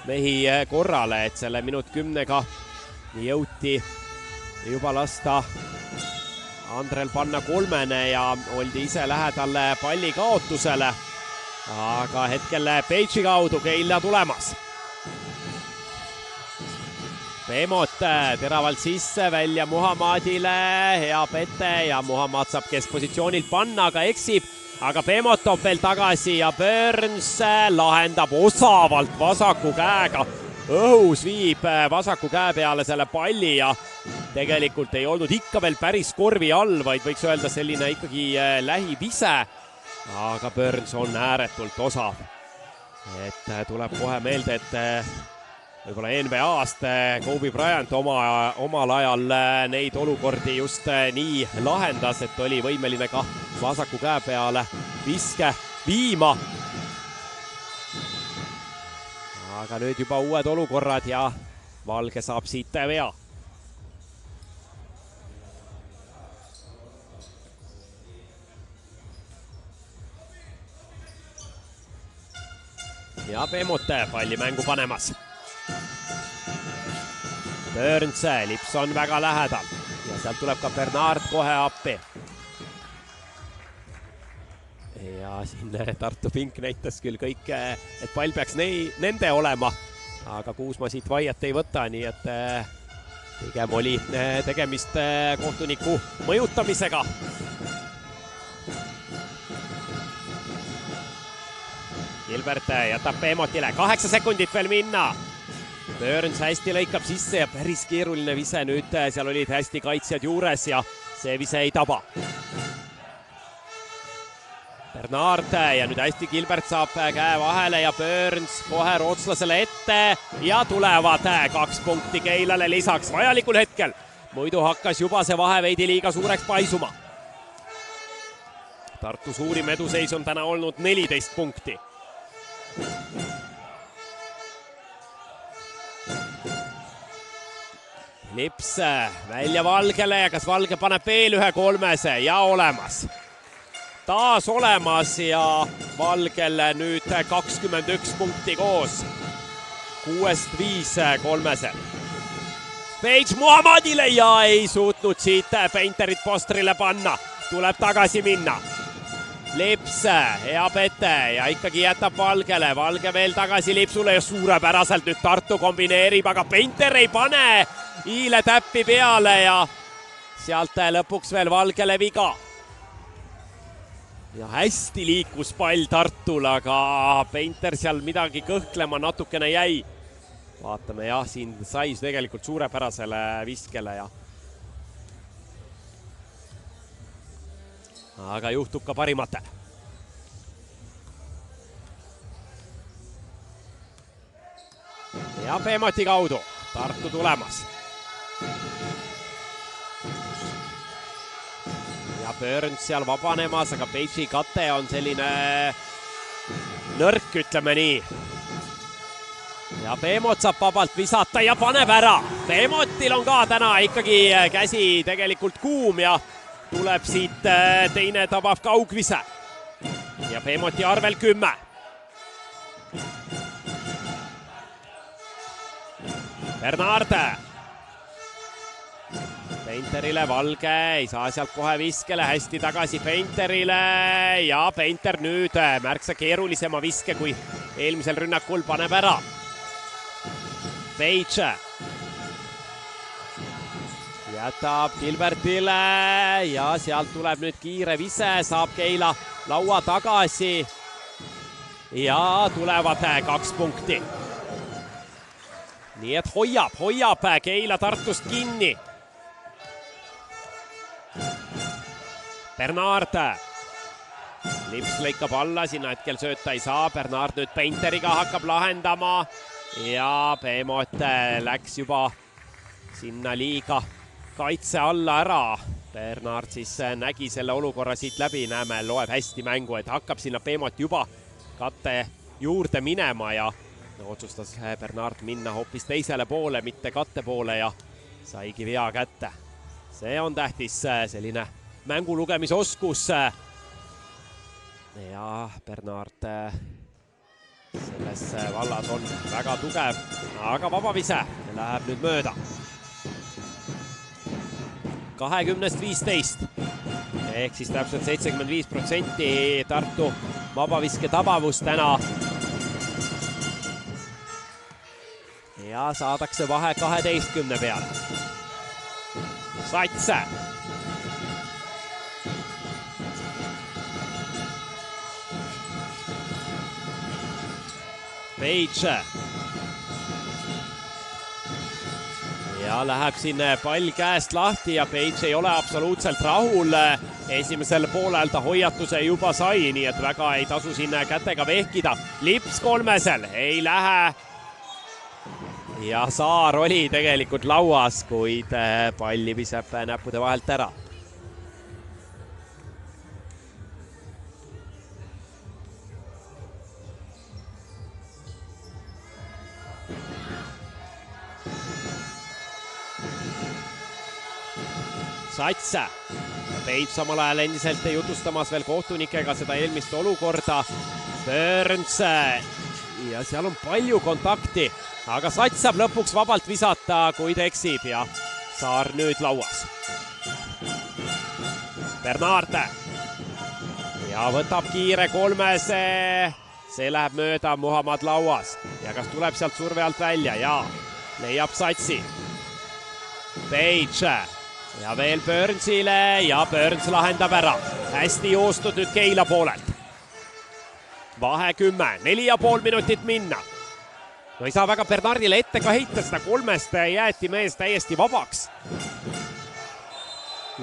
mehi korrale, et selle minut 10-ga jõuti juba lasta Andrel panna 3 ja oldi ise lähedal palli kaotusele, aga hetkel Peitsi kaudu Keila tulemas. Peemot teravalt sisse, välja Muhamedile, hea pete ja Muhamed saab keskpositsioonilt panna, aga eksib, aga Peemot toob veel tagasi ja Burns lahendab osavalt vasaku käega. Õhus viib vasaku käe peale selle palli ja tegelikult ei olnud ikka veel päris korvi all, vaid võiks öelda selline ikkagi lähivise, aga Burns on ääretult osav. Et tuleb kohe meelde, et võib-olla NBA-ast Kobe Bryant omal ajal neid olukordi just nii lahendas, et oli võimeline ka vasaku käe peale viske viima. Aga nüüd juba uued olukorrad ja Valge saab siit vea. ja Peemot palli mängu panemas. Burns, lips on väga lähedal ja sealt tuleb ka Bernard kohe appi. Ja siin Tartu Pink näitas küll kõik, et pall peaks nende olema, aga Kuusma siit vaiet ei võta, nii et pigem oli tegemist kohtuniku mõjutamisega. Gilbert jätab Peemotile, 8 sekundit veel minna. Burns hästi lõikab sisse ja päris keeruline vise nüüd, seal olid hästi kaitsjad juures ja see vise ei taba. Bernard ja nüüd hästi Gilbert saab käe vahele ja Burns kohe rootslasele ette ja tulevad 2 punkti Keilale lisaks vajalikul hetkel. Muidu hakkas juba see vahe veidi liiga suureks paisuma. Tartu suurim eduseis on täna olnud 14 punkti. Lips välja Valgele ja kas Valge paneb veel ühe kolmese ja olemas. Taas olemas ja Valgel nüüd 21 punkti koos. 6-5 kolmesel. Page Muhammadile ja ei suutnud siit Painterit postrile panna. Tuleb tagasi minna. Lips, hea pete ja ikkagi jätab Valgele. Valge veel tagasi Lipsule ja suurepäraselt nüüd Tartu kombineerib, aga Painter ei pane Iile täppi peale ja sealt lõpuks veel Valgele viga. Ja hästi liikus pall Tartul, aga Painter seal midagi kõhklema natukene jäi. Vaatame jah, siin sai tegelikult suurepärasele viskele ja aga juhtub ka parimatel. Ja Peemoti kaudu Tartu tulemas. Ja Burns seal vabanemas, aga Page'i kate on selline nõrk, ütleme nii. Ja Peemot saab vabalt visata ja paneb ära. Peemotil on ka täna ikkagi käsi tegelikult kuum ja tuleb siit teine tabav kaugvise. Ja Peemoti arvel 10. Bernard. Painterile Valge, ei saa sealt kohe viskele, hästi tagasi Painterile ja Painter nüüd märksa keerulisema viske kui eelmisel rünnakul paneb ära. Page jätab Gilbertile ja sealt tuleb nüüd kiire vise, saab Keila laua tagasi ja tulevad 2 punkti. Nii et hoiab Keila Tartust kinni. Bernard. Lips lõikab alla, sinna hetkel sööta ei saa. Bernard nüüd Painteriga hakkab lahendama ja Peemot läks juba sinna liiga kaitse alla ära. Bernard siis nägi selle olukorra siit läbi, näeme, loeb hästi mängu, et hakkab sinna Peemot juba katte juurde minema ja otsustas Bernard minna hoopis teisele poole, mitte katte poole ja saigi vea kätte. See on tähtis, selline mängu lugemisoskus. Ja Bernard selles vallas on väga tugev, aga vabavise läheb nüüd mööda. 20-15 ehk siis täpselt 75% Tartu vabaviske tabavus täna. Ja saadakse vahe 12 peale. Sats. Page. Ja läheb siin pall käest lahti ja Page ei ole absoluutselt rahul. Esimesel poolel ta hoiatuse juba sai, nii et väga ei tasu siin kätega vehkida. Lips kolmesel ei lähe. Ja Saar oli tegelikult lauas, kuid palli viseb näppude vahelt ära. Sats. Page samal ajal endiselt jutustamas veel kohtunikega seda eelmist olukorda. Burns ja seal on palju kontakti, aga Sats saab lõpuks vabalt visata, kuid eksib ja Saar nüüd lauas. Bernard ja võtab kiire kolmese, see läheb mööda Muhamed lauas ja kas tuleb sealt surve alt välja ja leiab Satsi. Page ja veel Burnsile ja Burns lahendab ära. Hästi joostud nüüd Keila poolelt. Vahe 10, 4,5 minutit minna. No ei saa väga Bernardile ette ka heita, seda kolmest jäeti mees täiesti vabaks.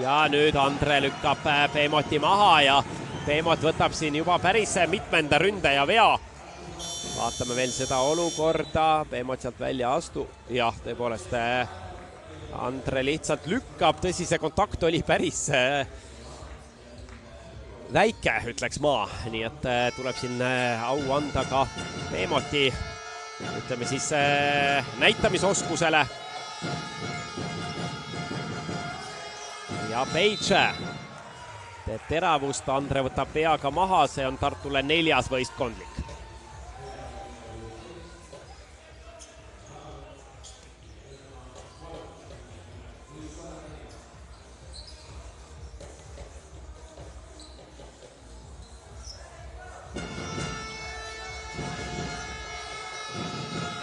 Ja nüüd Andre lükkab Beemoti maha ja Beemot võtab siin juba päris mitmenda ründaja vea. Vaatame veel seda olukorda, Beemot sealt välja astu. Jah, tõepoolest Andre lihtsalt lükkab, tõsi see kontakt oli päris väike, ütleks ma, nii et tuleb siin au anda ka Beemoti, ütleme siis näitamisoskusele. Ja Page teeb teravust, Andre võtab peaga maha, see on Tartule 4. võistkondlik.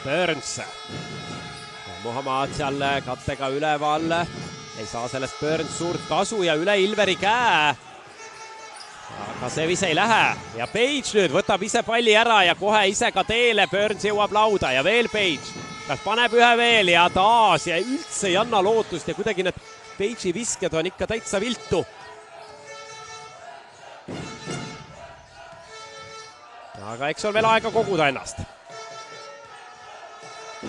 Burns. Muhamed seal kattega üleval. Ei saa sellest Burns suurt kasu ja üle Ilveri käe. Aga see vise ei lähe. Ja Page nüüd võtab ise palli ära ja kohe ise ka teele. Burns jõuab lauda ja veel Page. Kas paneb ühe veel ja taas ja üldse ei anna lootust ja kuidagi need Page'i visked on ikka täitsa viltu. Aga eks on veel aega koguda ennast.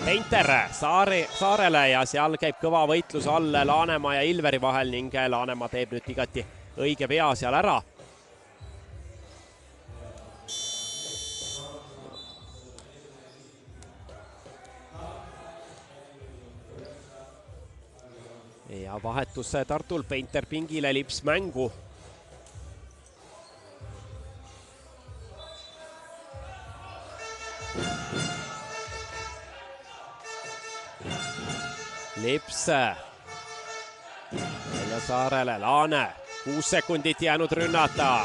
Painter Saarele ja seal käib kõva võitlus all Laanemaa ja Ilveri vahel ning Laanemaa teeb nüüd igati õige vea seal ära. Ja vahetus Tartul, Painter pingile, Lips mängu. Lips ja Saarele, Laane, 6 sekundit jäänud rünnata.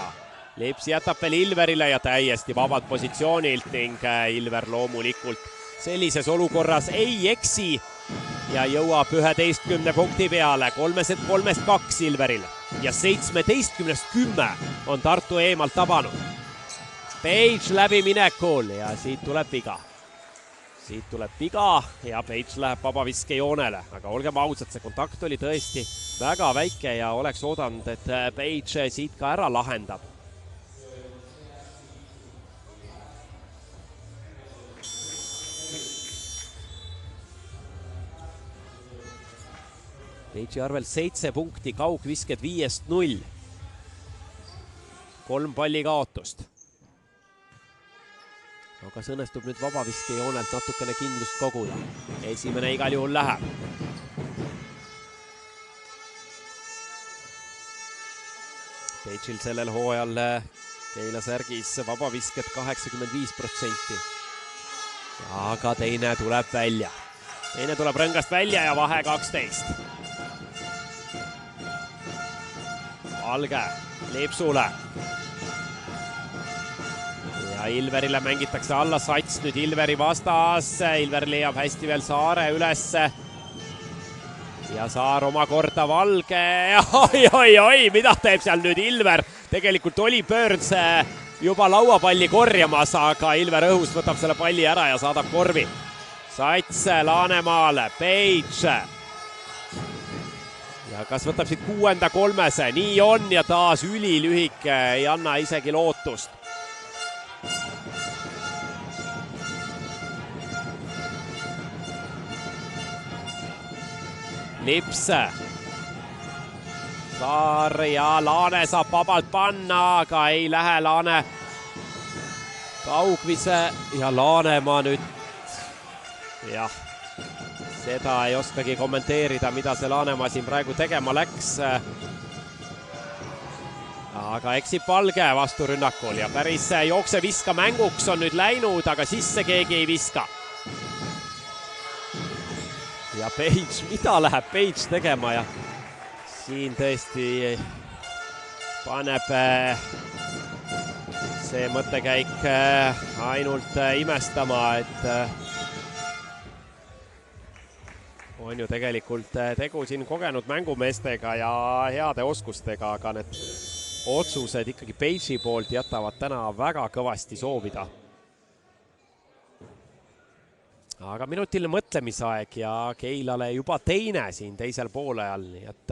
Lips jätab veel Ilverile ja täiesti vabalt positsioonilt ning Ilver loomulikult sellises olukorras ei eksi ja jõuab 11 punkti peale, 3-2 Ilveril ja 17-10 on Tartu eemalt tabanud. Page läbiminekul ja siit tuleb viga. Siit tuleb viga ja Page läheb vabaviskejoonele, aga olgem ausad, see kontakt oli tõesti väga väike ja oleks oodanud, et Page siit ka ära lahendab. Page'i arvel 7 punkti, kaugvisked 5-0. 3 palli kaotust. Aga õnnestub nüüd vabaviskejoonelt natukene kindlust koguda. Esimene igal juhul läheb. Page'il sellel hooajal Keila särgis vabavisked 85%. Aga teine tuleb välja. Teine tuleb rõngast välja ja vahe 12. Valge Lipsule. Ilverile mängitakse alla, Sats nüüd Ilveri vastas, Ilver leiab hästi veel Saare ülesse ja Saar omakorda Valge, oi, mida teeb seal nüüd Ilver, tegelikult oli Burns juba lauapalli korjamas, aga Ilver õhust võtab selle palli ära ja saadab korvi. Sats Laanemaale, Page ja kas võtab siit 6. kolmese, nii on ja taas ülilühike, ei anna isegi lootust. Lips, Saar ja Laane saab vabalt panna, aga ei lähe Laane kaugvise ja Laanemaa nüüd, jah, seda ei oskagi kommenteerida, mida see Laanemaa siin praegu tegema läks. aga eksib Valge vasturünnakul ja päris jookse-viska mänguks on nüüd läinud, aga sisse keegi ei viska. Ja Page, mida läheb Page tegema ja siin tõesti paneb see mõttekäik ainult imestama, et on ju tegelikult tegu siin kogenud mängumeestega ja heade oskustega, aga need otsused ikkagi Page'i poolt jätavad täna väga kõvasti soovida. Aga minutiline mõtlemisaeg ja Keilale juba teine siin teisel poolajal, nii et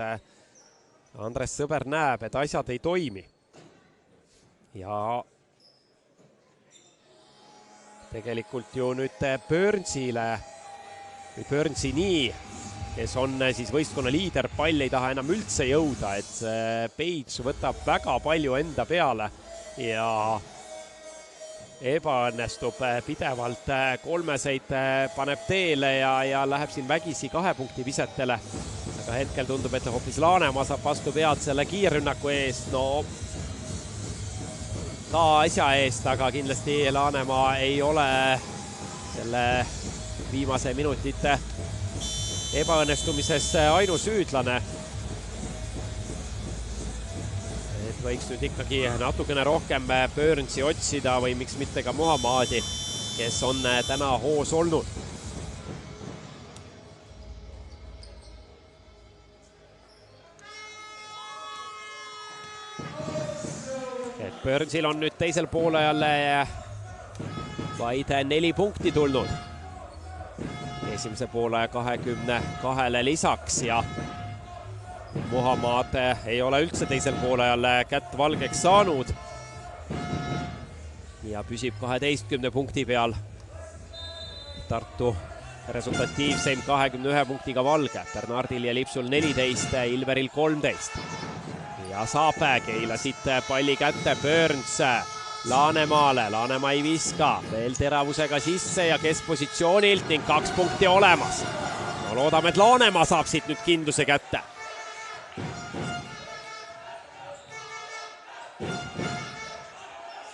Andres Sõber näeb, et asjad ei toimi. Ja tegelikult ju nüüd Burnsini, kes on siis võistkonna liider, pall ei taha enam üldse jõuda, et Page võtab väga palju enda peale ja ebaõnnestub pidevalt kolmeseid paneb teele ja läheb siin vägisi 2 punkti visetele. Aga hetkel tundub, et hoopis Laanemaa saab vastu pead selle kiirrünnaku eest. No ka asja eest, aga kindlasti Laanemaa ei ole selle viimase minutite ebaõnnestumises ainus süüdlane. Et võiks nüüd ikkagi natukene rohkem Burnsi otsida või miks mitte ka Muhamadi, kes on täna hoos olnud. Burnsil on nüüd teisel poolajal vaid 4 punkti tulnud. Esimese poolaja 22 lisaks ja Muhamad ei ole üldse teisel poolajal kätt valgeks saanud. Ja püsib 12 punkti peal. Tartu resultatiivseim 21 punktiga Valge. Bernardil ja Lipsul 14, Ilveril 13. Ja saab Keila siit palli kätte, Burns Laanemaale, Laanemaa ei viska, veel teravusega sisse ja keskpositsioonilt ning 2 punkti olemas. No loodame, et Laanemaa saab siit nüüd kindluse kätte.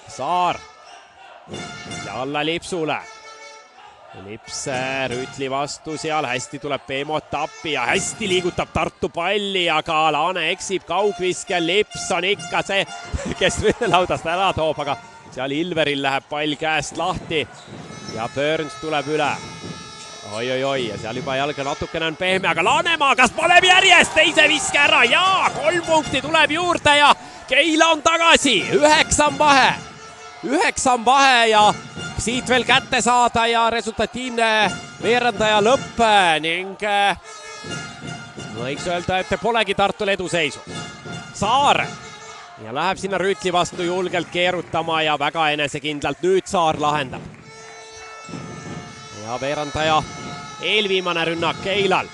Saar ja alla Lipsule. Lips Rüütli vastu seal, hästi tuleb Peemot appi ja hästi liigutab Tartu palli, aga Laane eksib kaugviskel, Lips on ikka see, kes ründelaudast ära toob, aga seal Ilveril läheb pall käest lahti ja Burns tuleb üle. Oi, ja seal juba jalga natukene on pehme, aga Laanemaa, kas paneb järjest teise viske ära? Jaa, 3 punkti tuleb juurde ja Keila on tagasi, 9 on vahe ja siit veel kätte saada ja resultatiivne veerandaja lõpp ning võiks öelda, et polegi Tartul eduseisu. Saar ja läheb sinna Rüütli vastu julgelt keerutama ja väga enesekindlalt nüüd Saar lahendab. Ja veerandaja eelviimane rünnak Keilal,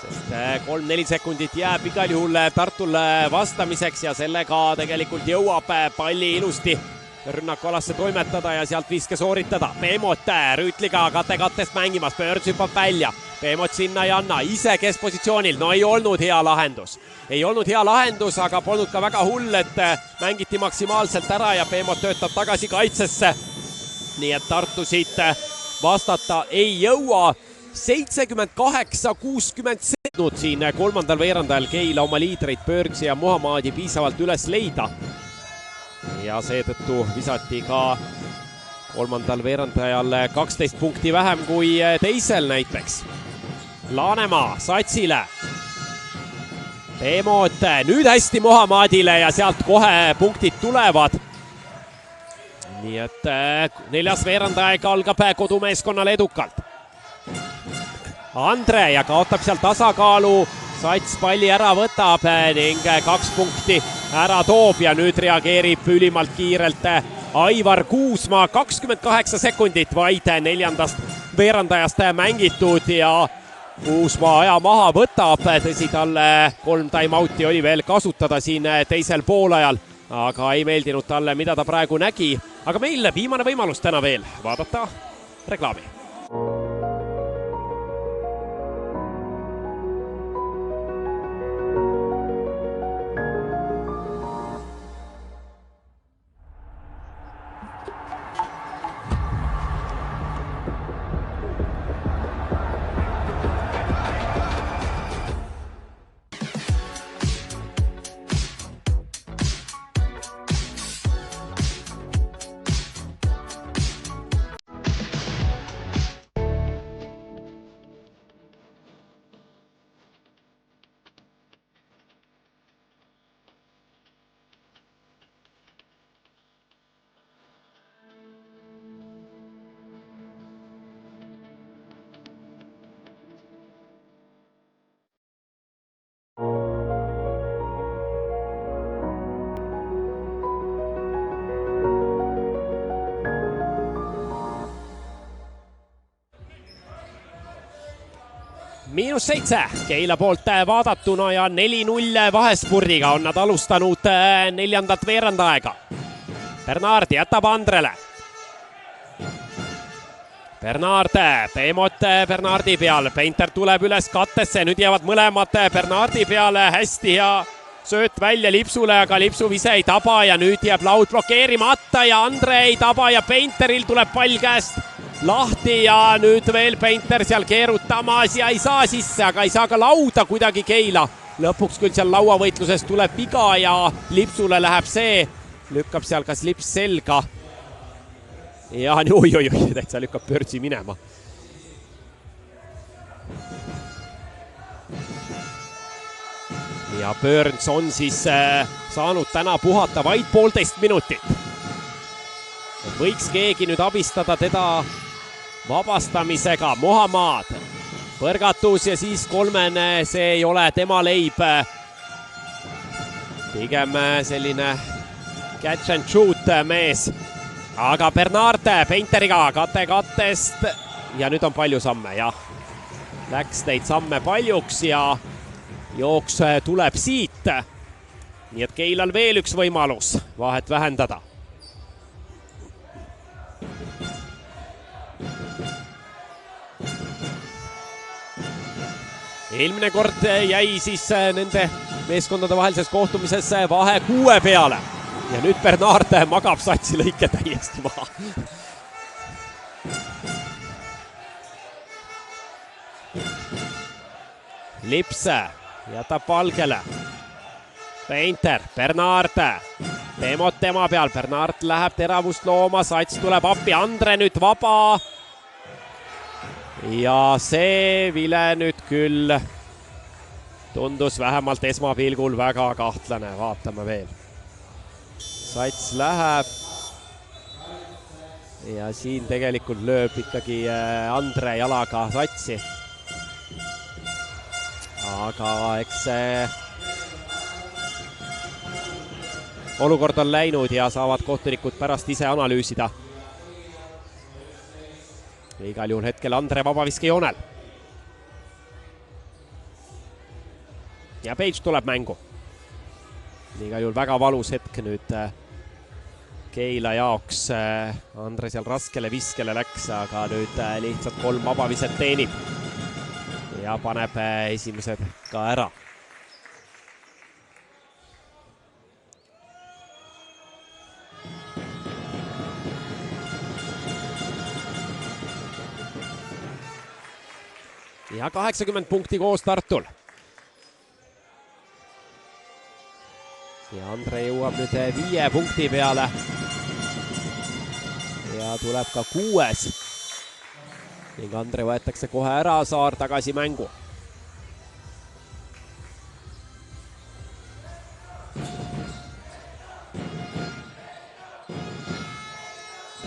sest 3-4 sekundit jääb igal juhul Tartul vastamiseks ja sellega tegelikult jõuab palli ilusti rünnakualasse toimetada ja sealt viske sooritada. Peemot Rüütliga kate-kattest mängimas, Burns hüppab välja. Peemot sinna ei anna, ise keskpositsioonil. No ei olnud hea lahendus, aga polnud ka väga hull, et mängiti maksimaalselt ära ja Peemot töötab tagasi kaitsesse. Nii et Tartu siit vastata ei jõua. 78-60 siin kolmandal veerandajal Keila oma liidreid Burnsi ja Muhamadi piisavalt üles leida. Ja seetõttu visati ka kolmandal veerandajal 12 punkti vähem kui teisel näiteks. Laanemaa Satsile. Peemot nüüd hästi Muhamadile ja sealt kohe punktid tulevad. Nii et 4. veerandajaga algab kodumeeskonnale edukalt. Andre ja kaotab seal tasakaalu. Sats palli ära võtab ning 2 punkti ära toob ja nüüd reageerib ülimalt kiirelt Aivar Kuusmaa. 28 sekundit vaid 4. veerandajast mängitud ja Kuusmaa aja maha võtab. Tõsi, talle 3 time-outi oli veel kasutada siin teisel poolajal, aga ei meeldinud talle, mida ta praegu nägi. Aga meil viimane võimalus täna veel vaadata reklaami. -7 Keila poolt vaadatuna ja 4-0 vahespurdiga on nad alustanud neljandat veerandaega. Bernard jätab Andrele. Bernard, Peemot Bernardi peal, Painter tuleb üles kattesse, nüüd jäävad mõlemad Bernardi peale, hästi hea sööt välja Lipsule, aga Lipsu ise ei taba ja nüüd jääb laud blokeerimata ja Andre ei taba ja Painteril tuleb pall käest lahti ja nüüd veel Painter seal keerutamas ja ei saa sisse, aga ei saa ka lauda kuidagi Keila. Lõpuks küll seal lauavõitluses tuleb viga ja Lipsule läheb see, lükkab seal kas Lips selga. Ja oi, täitsa lükkab pördsi minema. Ja Burns on siis saanud täna puhata vaid 1,5 minutit. Võiks keegi nüüd abistada teda vabastamisega. Mohamad, põrgatus ja siis kolmene, see ei ole tema leib. Pigem selline catch and shoot mees. Aga Bernard Painteriga kate kattest ja nüüd on palju samme, jah. Läks neid samme paljuks ja jooks tuleb siit. Nii et Keilal veel üks võimalus vahet vähendada. Eelmine kord jäi siis nende meeskondade vahelises kohtumises vahe 6 peale. Ja nüüd Bernard magab satsi lõike täiesti maha. Lips jätab Valgele. Painter, Bernard. Peemot tema peal, Bernard läheb teravust looma, sats tuleb appi, Andre nüüd vaba. Ja see vile nüüd küll tundus vähemalt esmapilgul väga kahtlane, vaatame veel. Sats läheb ja siin tegelikult lööb ikkagi Andre jalaga satsi. Aga eks see olukord on läinud ja saavad kohtunikud pärast ise analüüsida. Igal juhul hetkel Andre vabaviskejoonel. Ja Page tuleb mängu. Igal juhul väga valus hetk nüüd Keila jaoks. Andre seal raskele viskele läks, aga nüüd lihtsalt 3 vabaviset teenib. Ja paneb esimesed ka ära. Ja 80 punkti koos Tartul. Ja Andre jõuab nüüd 5 punkti peale. Ja tuleb ka 6. Ning Andre võetakse kohe ära, Saar tagasi mängu.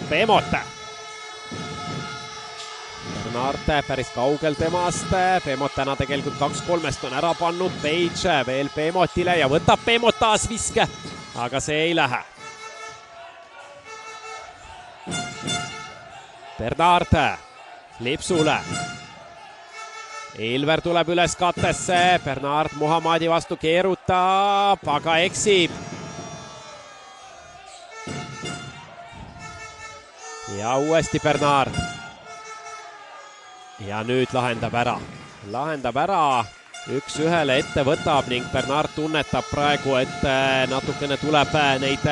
Peemot. Bernard päris kaugel temast. Peemot täna tegelikult 2-3 on ära pannud. Page veel Peemotile ja võtab Peemot taas viske, aga see ei lähe. Bernard Lipsule. Ilver tuleb üles kattesse. Bernard Muhamadi vastu keerutab, aga eksib. Ja uuesti Bernard. Ja nüüd lahendab ära. Lahendab ära, 1-1 ette võtab ning Bernard tunnetab praegu, et natukene tuleb neid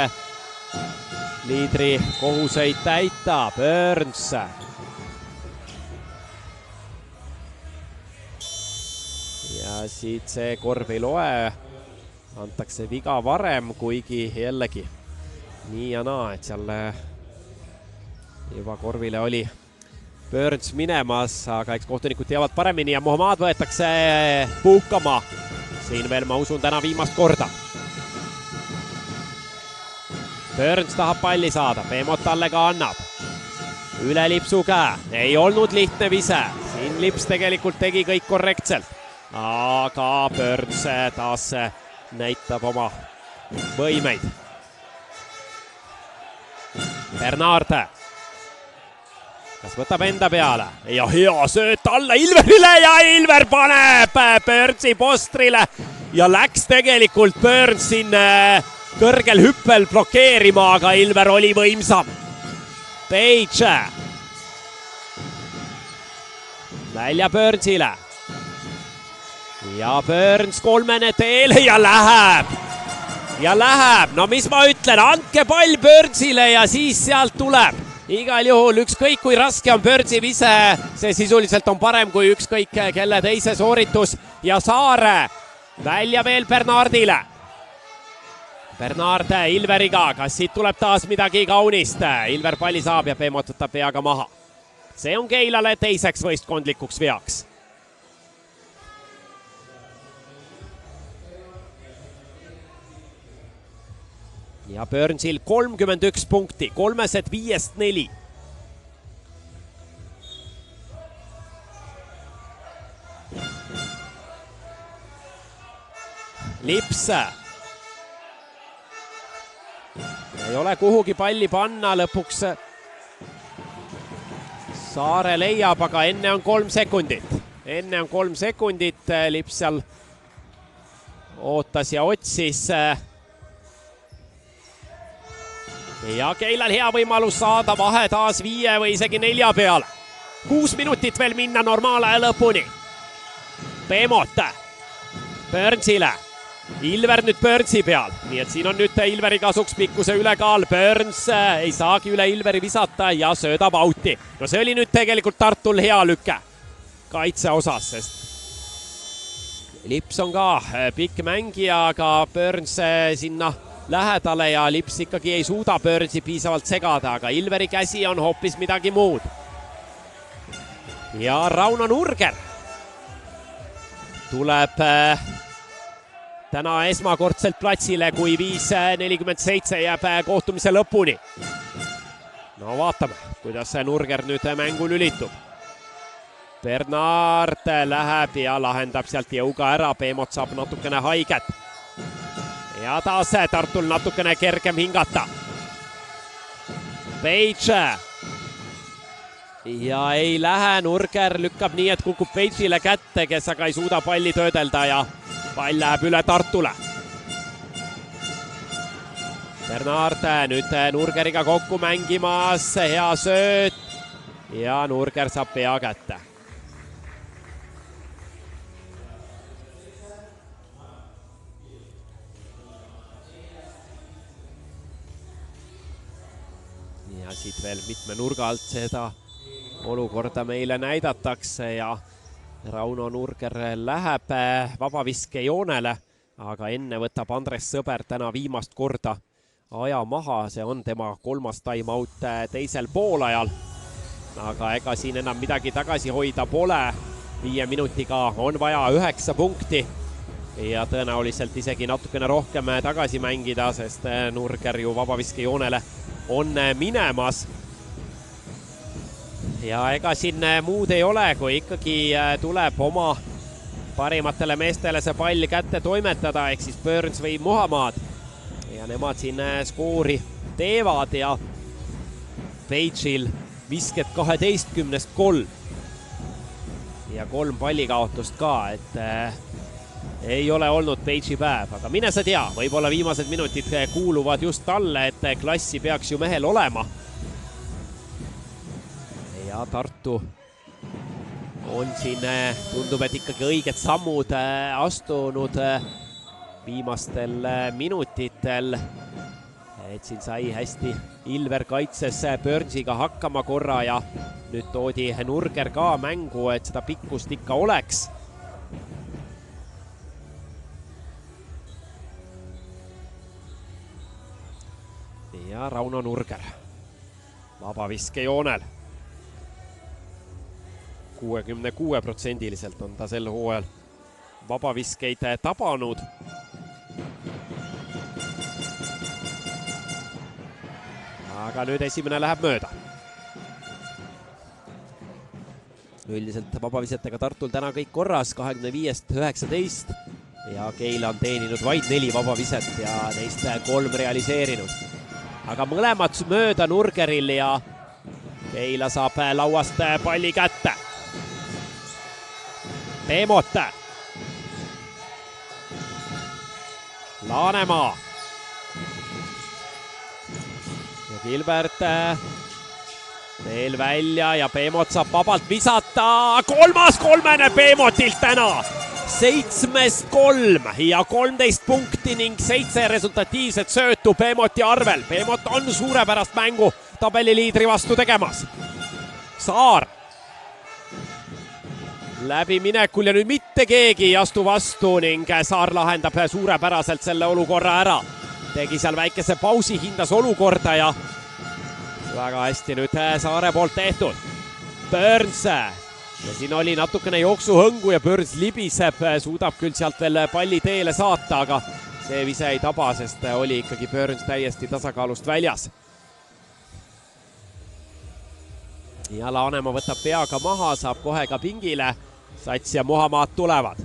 liidri kohuseid täita. Burns. Ja siit see korv ei loe. Antakse viga varem, kuigi jällegi nii ja naa, et seal juba korvile oli Burns minemas, aga eks kohtunikud teavad paremini ja Muhamad võetakse puhkama. Siin veel, ma usun, täna viimast korda. Burns tahab palli saada, Peemot talle ka annab. Üle Lipsu käe, ei olnud lihtne vise. Siin Lips tegelikult tegi kõik korrektselt. Aga Burns taas näitab oma võimeid. Bernard. kas võtab enda peale ja hea sööt alla Ilverile ja Ilver paneb Burnsi postrile ja läks tegelikult Burns siin kõrgel hüppel blokeerima, aga Ilver oli võimsam. Page välja Burnsile ja Burns kolmene teel ja läheb. No mis ma ütlen, andke pall Burnsile ja siis sealt tuleb. Igal juhul ükskõik kui raske on Burnsi vise, see sisuliselt on parem kui ükskõik kelle teise sooritus ja Saare välja veel Bernardile. Bernard Ilveriga, kas siit tuleb taas midagi kaunist? Ilver palli saab ja peemotutab peaga maha. See on Keilale teiseks võistkondlikuks veaks. Ja Burnsil 31 punkti, 3-5-4. Lips. Ei ole kuhugi palli panna lõpuks. Saare leiab, aga enne on 3 sekundit. Lips seal ootas ja otsis. Ja Keilal hea võimalus saada vahe taas 5 või isegi 4 peale. 6 minutit veel minna normaalaja lõpuni. Peemot Burnsile. Ilver nüüd Burnsi peal, nii et siin on nüüd Ilveri kasuks pikkuse ülekaal. Burns ei saagi üle Ilveri visata ja söödab auti. No see oli nüüd tegelikult Tartul hea lüke kaitse osas, sest Lips on ka pikk mängija, aga Burns sinna lähedale ja Lips ikkagi ei suuda Burnsi piisavalt segada, aga Ilveri käsi on hoopis midagi muud. Ja Rauno Nurger tuleb täna esmakordselt platsile, kui 5:47 jääb kohtumise lõpuni. No vaatame, kuidas Nurger nüüd mängu lülitub. Bernard läheb ja lahendab sealt jõuga ära, Peemot saab natukene haiget. Ja taas Tartul natukene kergem hingata. Page. Ja ei lähe, Nurger lükkab nii, et kukub Page'ile kätte, kes aga ei suuda palli töödelda ja pall läheb üle Tartule. Bernard nüüd Nurgeriga kokku mängimas, hea sööt ja Nurger saab pea kätte. Ja siit veel mitme nurga alt seda olukorda meile näidatakse ja Rauno Nurger läheb vabaviskejoonele, aga enne võtab Andres Sõber täna viimast korda aja maha, see on tema 3. time-out teisel poolajal. Aga ega siin enam midagi tagasi hoida pole, 5 minutiga on vaja 9 punkti ja tõenäoliselt isegi natukene rohkem tagasi mängida, sest Nurger ju vabaviskejoonele on minemas. Ja ega siin muud ei ole, kui ikkagi tuleb oma parimatele meestele see pall kätte toimetada, ehk siis Burns või Muhamed. Ja nemad siin skoori teevad ja Page'il visked 12-3. Ja 3 pallikaotust ka, et ei ole olnud Page'i päev, aga mine sa tea, võib-olla viimased minutid kuuluvad just talle, et klassi peaks ju mehel olema. Ja Tartu on siin, tundub, et ikkagi õiged sammud astunud viimastel minutitel. Et siin sai hästi Ilver kaitses Burnsiga hakkama korra ja nüüd toodi Nurger ka mängu, et seda pikkust ikka oleks. Ja Rauno Nurger vabaviskejoonel. 66% on ta sel hooajal vabaviskeid tabanud. Aga nüüd esimene läheb mööda. Üldiselt vabavisetega Tartul täna kõik korras, 25-19 ja Keila on teeninud vaid 4 vabaviset ja neist 3 realiseerinud. Aga mõlemad mööda Nurgeril ja Keila saab lauast palli kätte. Peemot. Laanemaa. Ja Gilbert veel välja ja Peemot saab vabalt visata. Kolmas kolmene Peemotilt täna. 7-3 ja 13 punkti ning 7 resultatiivset söötu Peemoti arvel. Peemot on suurepärast mängu tabeliliidri vastu tegemas. Saar. Läbiminekul ja nüüd mitte keegi ei astu vastu ning Saar lahendab suurepäraselt selle olukorra ära. Tegi seal väikese pausi, hindas olukorda ja väga hästi nüüd Saare poolt tehtud. Burns. Ja siin oli natukene jooksuhõngu ja Burns libiseb, suudab küll sealt veel palli teele saata, aga see vise ei taba, sest oli ikkagi Burns täiesti tasakaalust väljas. Ja Laanemaa võtab peaga maha, saab kohe ka pingile. Sats ja Muhamed tulevad.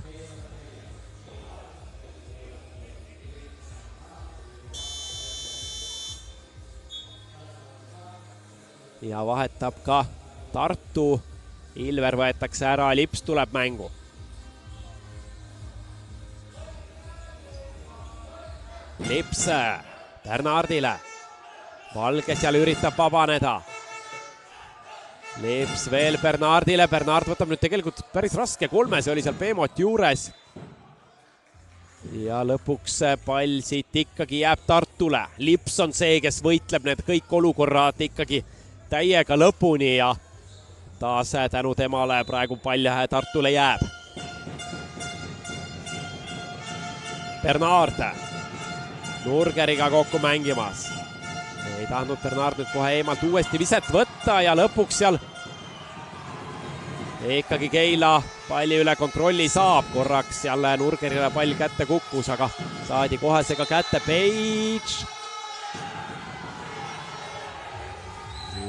Ja vahetab ka Tartu. Ilver võetakse ära, Lips tuleb mängu. Lips Bernardile. Valge seal üritab vabaneda. Lips veel Bernardile, Bernard võtab nüüd tegelikult päris raske kolme, see oli seal Peemot juures. Ja lõpuks pall siit ikkagi jääb Tartule. Lips on see, kes võitleb need kõik olukorrad ikkagi täiega lõpuni ja taas tänu temale praegu pall Tartule jääb. Bernard Nurgeriga kokku mängimas. Ei tahtnud Bernard nüüd kohe eemalt uuesti viset võtta ja lõpuks seal ikkagi Keila palli üle kontrolli saab. Korraks jälle Nurgerile pall kätte kukkus, aga saadi kohe see ka kätte. Page.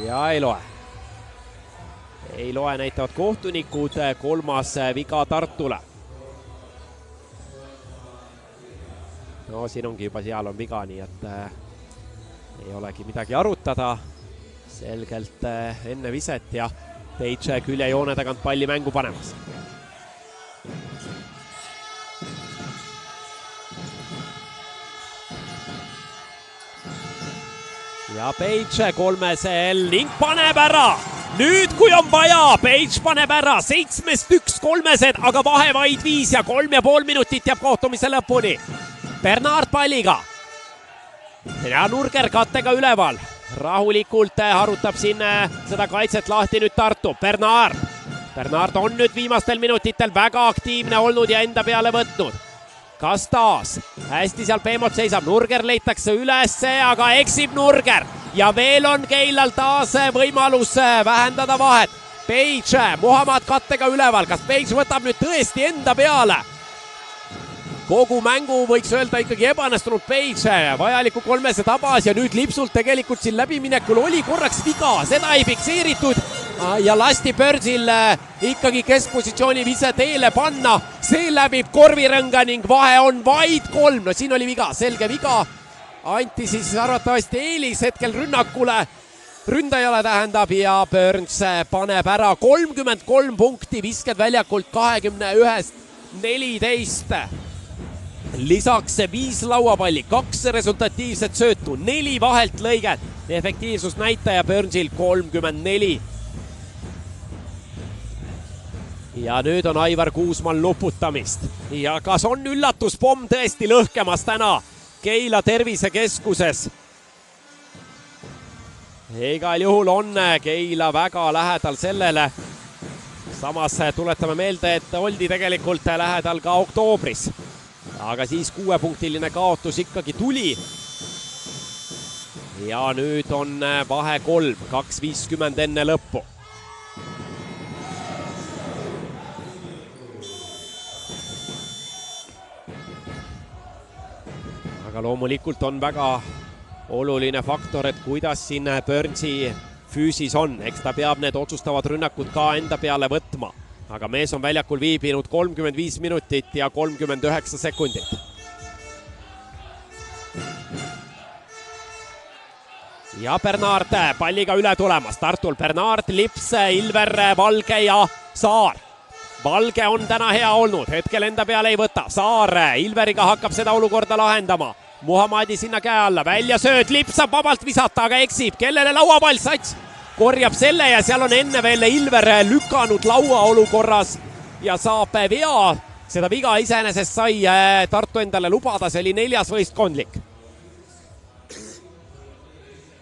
Ja ei loe. Ei loe, näitavad kohtunikud, kolmas viga Tartule. No siin ongi juba, seal on viga, nii et ei olegi midagi arutada. Selgelt enne viset ja Page külje joone tagant palli mängu panemas. Ja Page kolmesel ning paneb ära. Nüüd kui on vaja, Page paneb ära 7-1 kolmesed, aga vahe vaid 5 ja 3,5 minutit jääb kohtumise lõpuni. Bernard palliga. Ja Nurger kattega üleval. Rahulikult harutab siin seda kaitset lahti nüüd Tartu. Bernard. Bernard on nüüd viimastel minutitel väga aktiivne olnud ja enda peale võtnud. Kas taas? Hästi seal Peemot seisab. Nurger leitakse üles, aga eksib Nurger. Ja veel on Keilal taas võimalus vähendada vahet. Page, Muhamed kattega üleval. Kas Page võtab nüüd tõesti enda peale? Kogu mängu võiks öelda ikkagi ebanestunud Page. Vajaliku kolmese tabas ja nüüd Lipsult tegelikult siin läbiminekul oli korraks viga. Seda ei fikseeritud ja lasti Burnsil ikkagi keskpositsiooni vise teele panna. See läbib korvirõnga ning vahe on vaid 3. No siin oli viga, selge viga. Anti siis arvatavasti eelis hetkel rünnakule, ründajale tähendab ja Burns paneb ära 33 punkti, visked väljakult 21-14. Lisaks 5 lauapalli, 2 resultatiivset söötu, 4 vahelt lõiget, efektiivsusnäitaja Burnsil 34. Ja nüüd on Aivar Kuusmal nuputamist. Ja kas on üllatuspomm tõesti lõhkemas täna Keila tervisekeskuses? Igal juhul on Keila väga lähedal sellele. Samas tuletame meelde, et oldi tegelikult lähedal ka oktoobris. Aga siis 6-punktiline kaotus ikkagi tuli. Ja nüüd on vahe 3, 2.50 enne lõppu. Aga loomulikult on väga oluline faktor, et kuidas siin Burnsi füüsis on. Eks ta peab need otsustavad rünnakud ka enda peale võtma. Aga mees on väljakul viibinud 35 minutit ja 39 sekundit. ja Bernard palliga üle tulemas. Tartul Bernard, Lips, Ilver, Valge ja Saar. Valge on täna hea olnud, hetkel enda peale ei võta. Saar Ilveriga hakkab seda olukorda lahendama. Muhamadi sinna käe alla, välja sööd, Lips saab vabalt visata, aga eksib. Kellele lauapall, Sats korjab selle ja seal on enne veel Ilver lükanud laua olukorras ja saab vea. Seda viga iseenesest sai Tartu endale lubada, see oli 4. võistkondlik.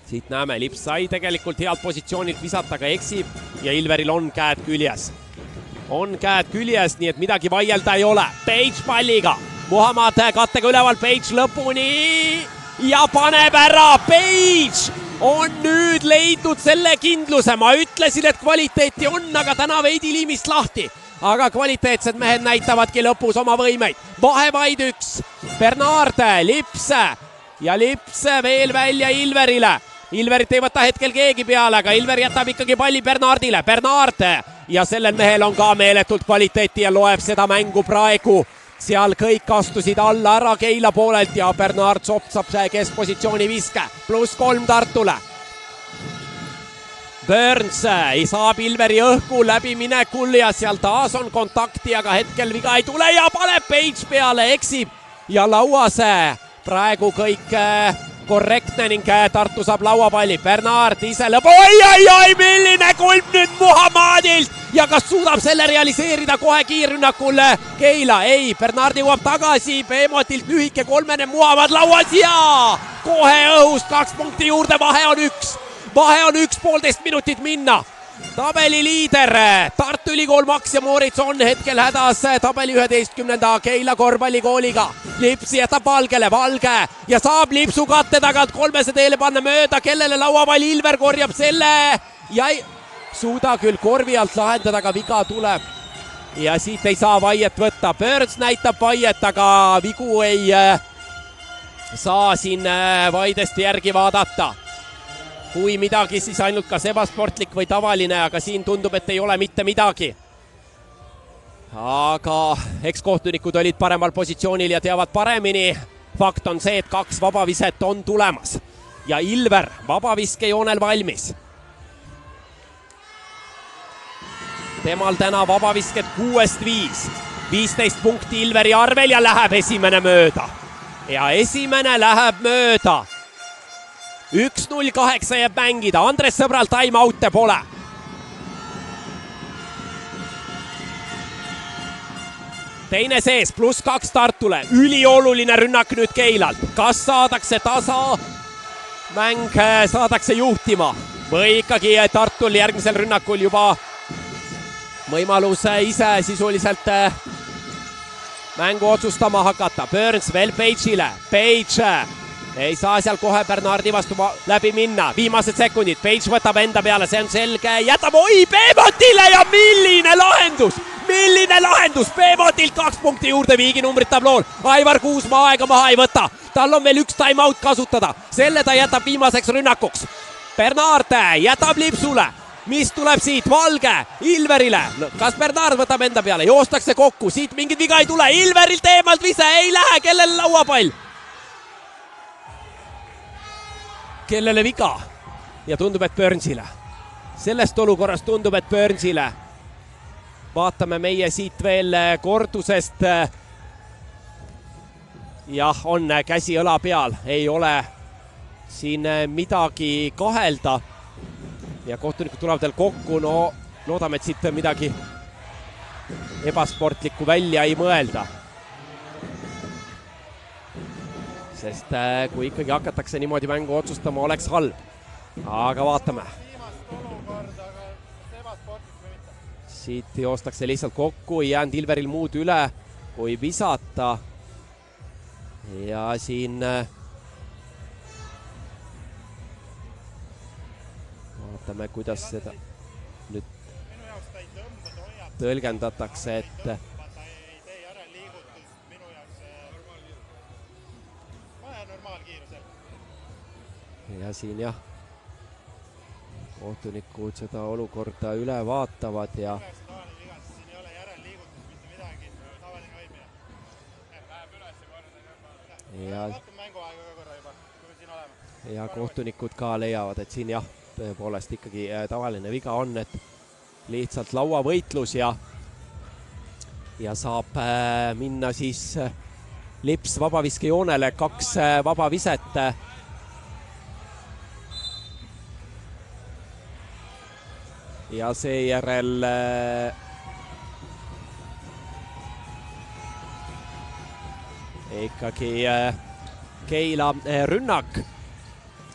Siit näeme, Lips sai tegelikult healt positsioonilt visata, aga eksib ja Ilveril on käed küljes. On käed küljes, nii et midagi vaielda ei ole. Page palliga, Muhamed kattega üleval, Page lõpuni ja paneb ära. Page on nüüd leidnud selle kindluse. Ma ütlesin, et kvaliteeti on, aga täna veidi liimist lahti. Aga kvaliteetsed mehed näitavadki lõpus oma võimeid. Vahe vaid 1. Bernard, Lips ja Lips veel välja Ilverile. Ilverit ei võta hetkel keegi peale, aga Ilver jätab ikkagi palli Bernardile. Bernard ja sellel mehel on ka meeletult kvaliteeti ja loeb seda mängu praegu. Seal kõik astusid alla ära Keila poolelt ja Bernard sopsab keskpositsiooni viske. +3 Tartule. Burns saab Ilveri õhku läbiminekul ja seal taas on kontakti, aga hetkel viga ei tule ja paneb Page peale, eksib ja lauas praegu kõik korrektne ning Tartu saab lauapalli. Bernard ise oi, milline kulm nüüd Muhamadilt ja kas suudab selle realiseerida kohe kiirrünnakul Keila? Ei, Bernard jõuab tagasi, Beemotilt lühike 3. Muhamad lauas ja kohe õhust 2 punkti juurde, vahe on 1. Vahe on 1,5 minutit minna. Tabeli liider Tartu Ülikool Max ja Moritz on hetkel hädas tabeli 11. Keila korvpallikooliga. Lips jätab Valgele, Valge ja saab Lipsu katte tagant 3 teele panna mööda, kellele lauapall, Ilver korjab selle ja ei suuda küll korvi alt lahendada, aga viga tuleb. Ja siit ei saa vaiet võtta. Burns näitab vaiet, aga vigu ei saa siin vaidesti järgi vaadata. Kui midagi, siis ainult kas ebasportlik või tavaline, aga siin tundub, et ei ole mitte midagi. Aga ekskohtunikud olid paremal positsioonil ja teavad paremini. Fakt on see, et 2 vabaviset on tulemas. Ja Ilver vabaviskejoonel valmis. Temal täna vabavisket 6-5. 15 punkti Ilveri arvel ja läheb esimene mööda. Ja esimene läheb mööda. 1-0-8 jääb mängida. Andres Sõbral time-out'e pole. Teine sees, +2 Tartule. Ülioluline rünnak nüüd Keilalt. Kas saadakse tasa? Mäng saadakse juhtima. Või ikkagi Tartul järgmisel rünnakul juba võimalus ise sisuliselt mängu otsustama hakata. Burns veel Page'ile. Page ei saa seal kohe Bernardi vastu läbi minna. Viimased sekundid. Page võtab enda peale, see on selge. Jätab Beemotile ja milline lahendus! Milline lahendus! Beemotilt 2 punkti juurde viiginumbrit tablool. Aivar Kuusmaa aega maha ei võta. Tal on veel 1 time-out kasutada. Selle ta jätab viimaseks rünnakuks. Bernard jätab Lipsule. Mis tuleb siit? Valge Ilverile. Kas Bernard võtab enda peale? Joostakse kokku. Siit mingit viga ei tule. Ilverilt eemalt vise. Ei lähe. Kellele lauapall? Kellele viga? Ja tundub, et Burnsile. Sellest olukorrast tundub, et Burnsile. Vaatame meie siit veel kordusest. Jah, on käsi õla peal. Ei ole siin midagi kahelda. Ja kohtunikud tulevad veel kokku. No loodame, et siit midagi ebasportlikku välja ei mõelda. Sest kui ikkagi hakatakse niimoodi mängu otsustama, oleks halb. Aga vaatame. Siit joostakse lihtsalt kokku, ei jäänud Ilveril muud üle, kui visata. Ja siin vaatame, kuidas seda nüüd tõlgendatakse, et ja siin jah, kohtunikud seda olukorda üle vaatavad ja ja kohtunikud ka leiavad, et siin jah, tõepoolest ikkagi tavaline viga on, et lihtsalt lauavõitlus ja saab minna siis Lips vabaviskejoonele, 2 vabaviset. Ja seejärel ikkagi Keila rünnak.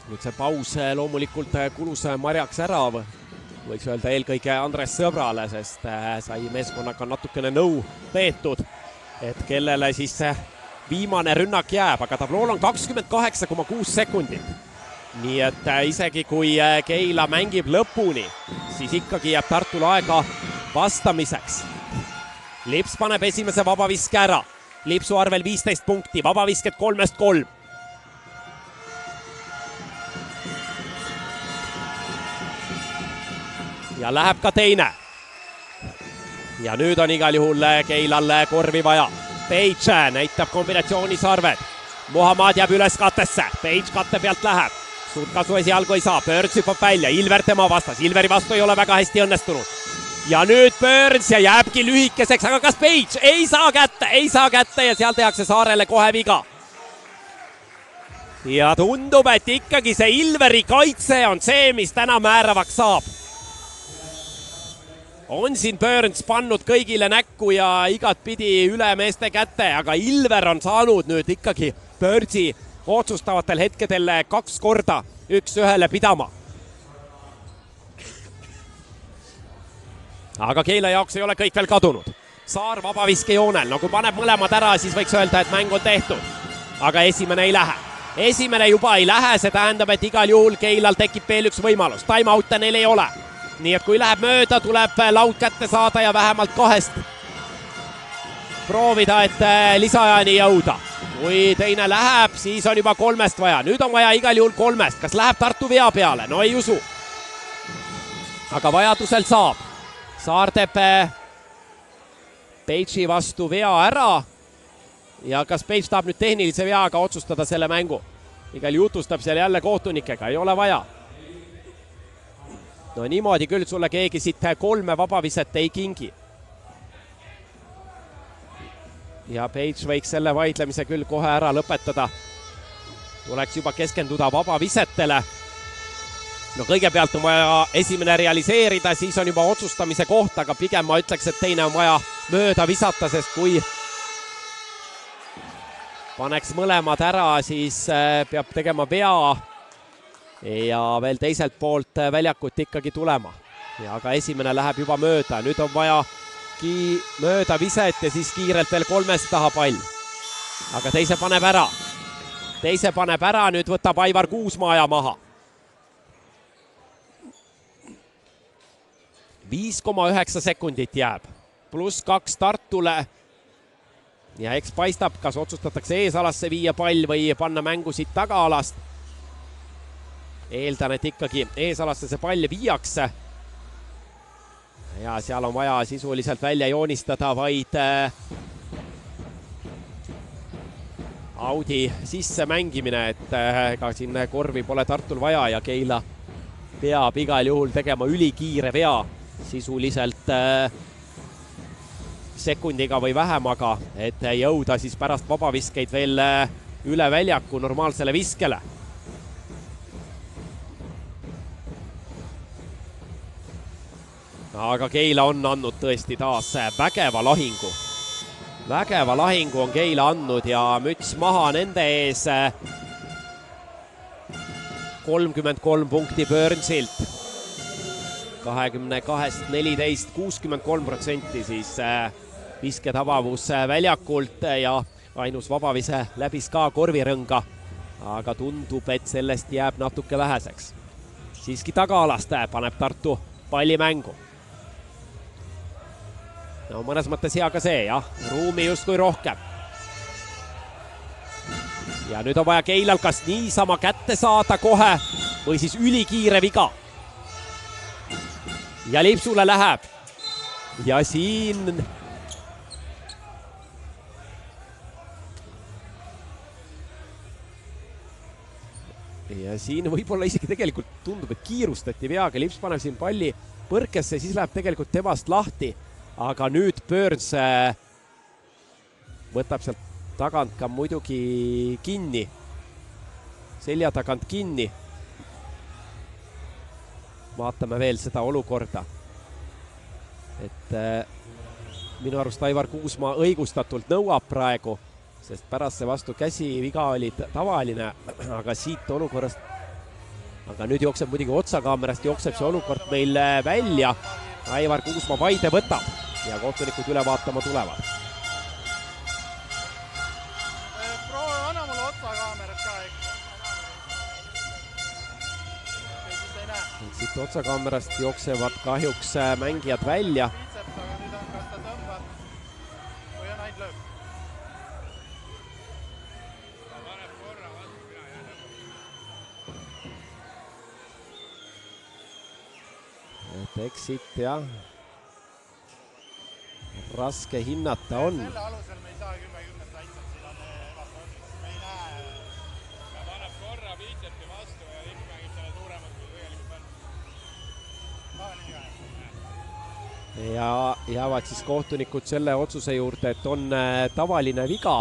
Nüüd see paus loomulikult kulus marjaks ära, võiks öelda eelkõige Andres Sõbrale, sest sai meeskonnaga natukene nõu peetud, et kellele siis viimane rünnak jääb, aga tablool on 28,6 sekundit. Nii et isegi kui Keila mängib lõpuni, siis ikkagi jääb Tartul aega vastamiseks. Lips paneb esimese vabaviske ära. Lipsu arvel 15 punkti, vabavisked 3-3. Ja läheb ka teine. Ja nüüd on igal juhul Keilal korvi vaja. Page näitab kombinatsioonis arved. Muhammad jääb üles kattesse. Page katte pealt läheb. Suurt kasu esialgu ei saa. Burns hüppab välja. Ilver tema vastas. Ilveri vastu ei ole väga hästi õnnestunud. Ja nüüd Burns ja jääbki lühikeseks, aga kas Page ei saa kätte ja seal tehakse Saarele kohe viga. Ja tundub, et ikkagi see Ilveri kaitse on see, mis täna määravaks saab. On siin Burns pannud kõigile näkku ja igat pidi üle meeste kätte, aga Ilver on saanud nüüd ikkagi Burnsi otsustavatel hetkedel 2 korda 1-1 pidama. Aga Keila jaoks ei ole kõik veel kadunud. Saar vabaviskejoonel, no kui paneb mõlemad ära, siis võiks öelda, et mäng on tehtud. Aga esimene ei lähe. Esimene juba ei lähe, see tähendab, et igal juhul Keilal tekib veel üks võimalus. Time-out'e neil ei ole. Nii et kui läheb mööda, tuleb laud kätte saada ja vähemalt 2 proovida, et lisaajani jõuda. Kui teine läheb, siis on juba 3 vaja. Nüüd on vaja igal juhul 3. Kas läheb Tartu vea peale? No ei usu. Aga vajadusel saab. Saar teeb Page'i vastu vea ära. Ja kas Page tahab nüüd tehnilise veaga otsustada selle mängu? Igal jutustab seal jälle kohtunikega, ei ole vaja. No niimoodi küll sulle keegi siit 3 vabaviset ei kingi. Ja Page võiks selle vaidlemise küll kohe ära lõpetada. Tuleks juba keskenduda vabavisetele. No kõigepealt on vaja esimene realiseerida, siis on juba otsustamise koht, aga pigem ma ütleks, et teine on vaja mööda visata, sest kui paneks mõlemad ära, siis peab tegema vea ja veel teiselt poolt väljakut ikkagi tulema. Ja aga esimene läheb juba mööda, nüüd on vaja mööda viset ja siis kiirelt veel 3 taha pall. Aga teise paneb ära. Teise paneb ära, nüüd võtab Aivar Kuusmaaja maha. 5,9 sekundit jääb, pluss 2 Tartule. Ja eks paistab, kas otsustatakse eesalasse viia pall või panna mängu siit tagaalast. Eeldan, et ikkagi eesalasse see pall viiakse. Ja seal on vaja sisuliselt välja joonistada vaid Audi sisse mängimine, et ega siin korvi pole Tartul vaja ja Keila peab igal juhul tegema ülikiire vea. Sisuliselt sekundiga või vähemaga, et jõuda siis pärast vabaviskeid veel üle väljaku normaalsele viskele. Aga Keila on andnud tõesti taas vägeva lahingu. Vägeva lahingu on Keila andnud ja müts maha nende ees. 33 punkti Burnsilt. 22-14, 63% siis visketabavus väljakult ja ainus vabavise läbis ka korvirõnga. Aga tundub, et sellest jääb natuke väheseks. Siiski tagaalast paneb Tartu palli mängu. No mõnes mõttes hea ka see, jah. Ruumi just kui rohkem. Ja nüüd on vaja Keilal kas niisama kätte saada kohe või siis ülikiire viga. Ja Lipsule läheb. Ja siin ja siin võib-olla isegi tegelikult tundub, et kiirustati veaga. Lips paneb siin palli põrkesse, siis läheb tegelikult temast lahti. Aga nüüd Burns võtab sealt tagant ka muidugi kinni. Selja tagant kinni. Vaatame veel seda olukorda. Et minu arust Aivar Kuusmaa õigustatult nõuab praegu, sest pärast see vastu käsi viga oli tavaline, aga siit olukorrast, aga nüüd jookseb muidugi otsakaamerast, jookseb see olukord meil välja. Aivar Kuusmaa vaide võtab ja kohtunikud üle vaatama tulevad.
Anna mulle otsakaamerat ka ikka.
Siit otsakaamerast jooksevad kahjuks mängijad välja. Eksit, jah. Raske hinnata on.
Selle alusel me ei saa 10-10 aitab, siin on ebasportlik. Me ei näe. Ta paneb korra viitseti vastu ja Lips mängib selle suuremalt, kui tegelikult on.
Ja jäävad siis kohtunikud selle otsuse juurde, et on tavaline viga.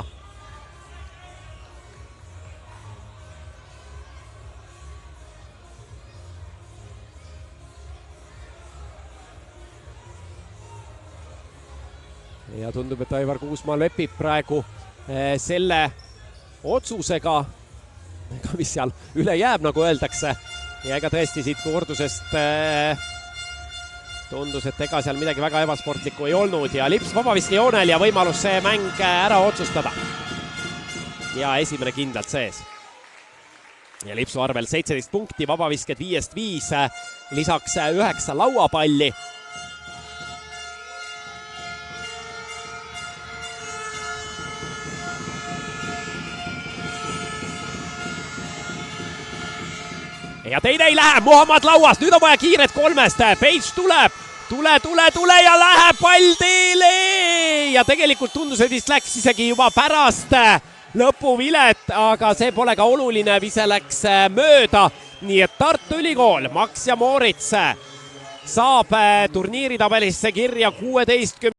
Ja tundub, et Aivar Kuusmaa lepib praegu selle otsusega, mis seal üle jääb, nagu öeldakse. Ja ega tõesti siit kordusest tundus, et ega seal midagi väga ebasportlikku ei olnud. Ja Lips vabaviske joonel ja võimalus see mäng ära otsustada. Ja esimene kindlalt sees. Ja Lipsu arvel 17 punkti, vabavisked 5-5, lisaks 9 lauapalli. Ja teine ei lähe, Muhamed lauas, nüüd on vaja kiiret kolmest, Page tule ja läheb pall teele ja tegelikult tundus, et vist läks isegi juba pärast lõpuvilet, aga see pole ka oluline, vise läks mööda, nii et Tartu Ülikool, Max ja Moritz saab turniiritabelisse kirja 16.